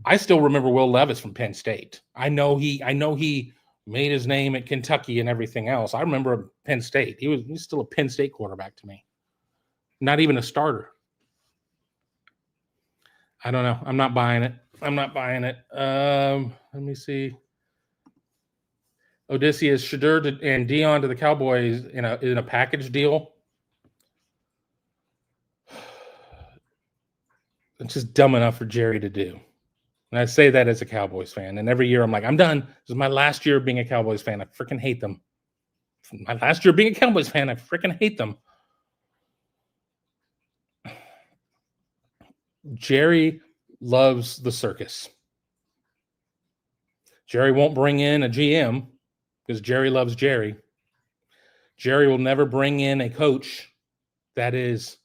A: I still remember Will Levis from Penn State. I know he made his name at Kentucky and everything else. I remember Penn State. He's still a Penn State quarterback to me. Not even a starter. I don't know. I'm not buying it. Let me see. Odysseus, Shadur and Dion to the Cowboys in a package deal. It's just dumb enough for Jerry to do. And I say that as a Cowboys fan. And every year I'm like, I'm done. This is my last year of being a Cowboys fan. I freaking hate them. My last year of being a Cowboys fan, I freaking hate them. Jerry loves the circus. Jerry won't bring in a GM because Jerry loves Jerry. Jerry will never bring in a coach that is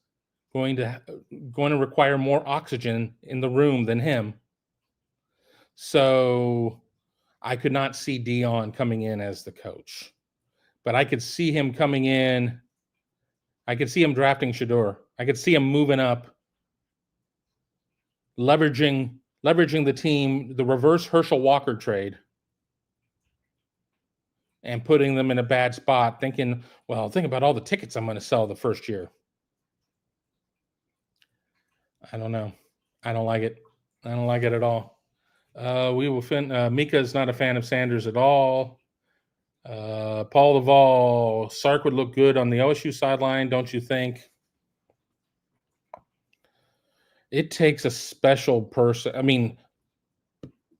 A: going to require more oxygen in the room than him. So I could not see Dion coming in as the coach, but I could see him coming in. I could see him drafting Shador. I could see him moving up, leveraging the team, the reverse Herschel Walker trade, and putting them in a bad spot, thinking, well, think about all the tickets I'm going to sell the first year. I don't know. I don't like it. I don't like it at all. Mika's not a fan of Sanders at all. Paul Duvall, Sark would look good on the OSU sideline, don't you think? It takes a special person. I mean,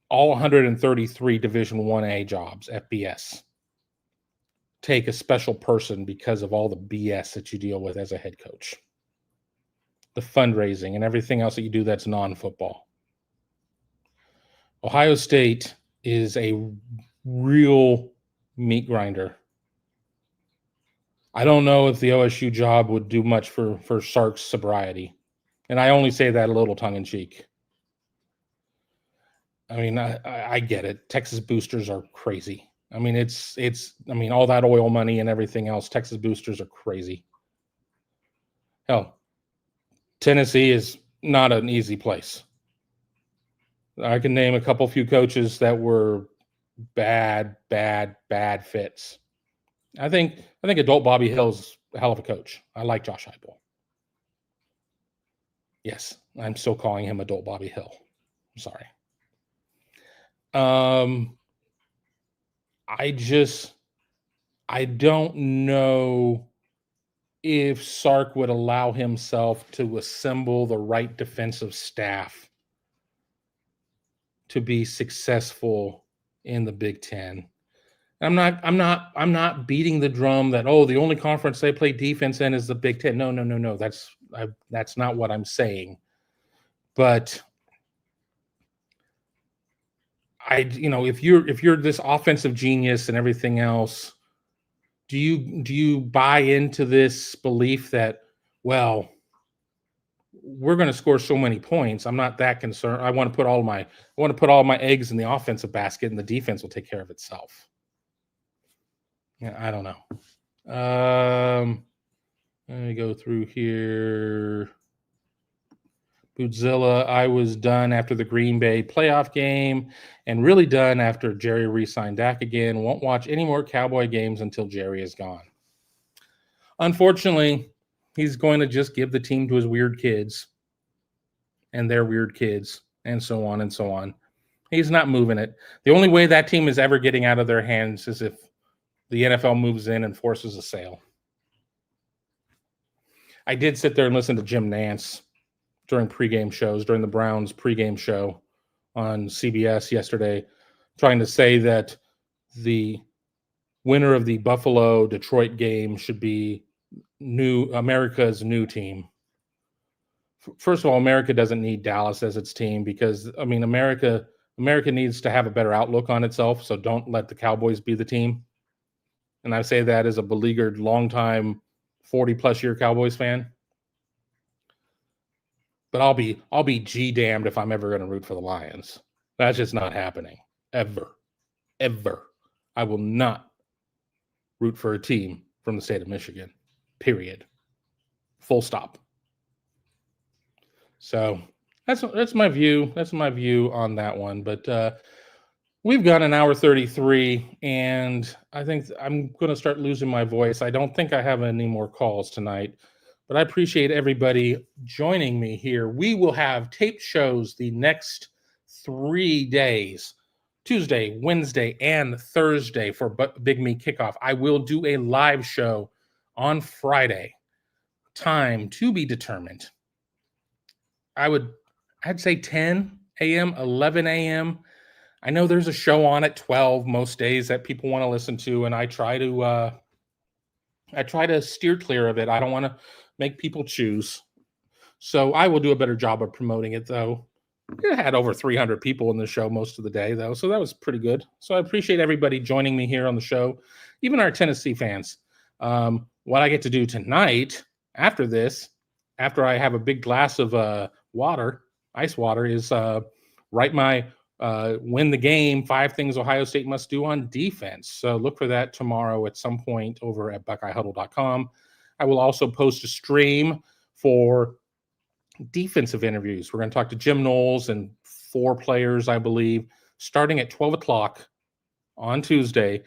A: all 133 Division 1A jobs, FBS, take a special person because of all the BS that you deal with as a head coach. The fundraising and everything else that you do that's non-football. Ohio State is a real meat grinder. I don't know if the OSU job would do much for Sark's sobriety. And I only say that a little tongue-in-cheek. I mean, I get it. Texas boosters are crazy. I mean, all that oil money and everything else, Texas boosters are crazy. Hell, Tennessee is not an easy place. I can name a few coaches that were bad fits. I think adult Bobby Hill's a hell of a coach. I like Josh Heupel. Yes, I'm still calling him adult Bobby Hill. I'm sorry. I don't know if Sark would allow himself to assemble the right defensive staff to be successful in the Big Ten. I'm not beating the drum that, the only conference they play defense in is the Big Ten. No. That's not what I'm saying. But if you're this offensive genius and everything else, do you buy into this belief that, well, we're going to score so many points, I'm not that concerned. I want to put all my eggs in the offensive basket, and the defense will take care of itself. Yeah, I don't know. Let me go through here. Bootzilla, I was done after the Green Bay playoff game and really done after Jerry re-signed Dak again. Won't watch any more Cowboy games until Jerry is gone. Unfortunately, he's going to just give the team to his weird kids and their weird kids and so on and so on. He's not moving it. The only way that team is ever getting out of their hands is if the NFL moves in and forces a sale. I did sit there and listen to Jim Nantz during the Browns pregame show on CBS yesterday, trying to say that the winner of the Buffalo-Detroit game should be America's new team. First of all, America doesn't need Dallas as its team because, America needs to have a better outlook on itself, so don't let the Cowboys be the team. And I say that as a beleaguered, longtime, 40-plus year Cowboys fan. But I'll be G-damned if I'm ever going to root for the Lions. That's just not happening. Ever. I will not root for a team from the state of Michigan. Period. Full stop. So that's my view. That's my view on that one. But we've got an hour 33, and I think I'm going to start losing my voice. I don't think I have any more calls tonight. But I appreciate everybody joining me here. We will have taped shows the next 3 days, Tuesday, Wednesday, and Thursday for Big Me Kickoff. I will do a live show on Friday. Time to be determined. I'd say 10 a.m., 11 a.m. I know there's a show on at 12 most days that people want to listen to, and I try to steer clear of it. I don't want to make people choose. So I will do a better job of promoting it, though. It had over 300 people in the show most of the day, though, so that was pretty good. So I appreciate everybody joining me here on the show, even our Tennessee fans. What I get to do tonight after this, after I have a big glass of ice water, is write my win the game, 5 things Ohio State must do on defense. So look for that tomorrow at some point over at BuckeyeHuddle.com. I will also post a stream for defensive interviews. We're going to talk to Jim Knowles and 4 players, I believe, starting at 12 o'clock on Tuesday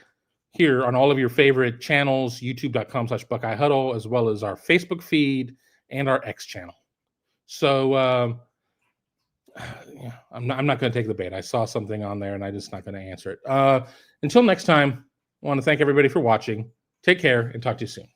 A: here on all of your favorite channels, youtube.com/BuckeyeHuddle, as well as our Facebook feed and our X channel. So yeah, I'm not going to take the bait. I saw something on there and I'm just not going to answer it. Until next time, I want to thank everybody for watching. Take care and talk to you soon.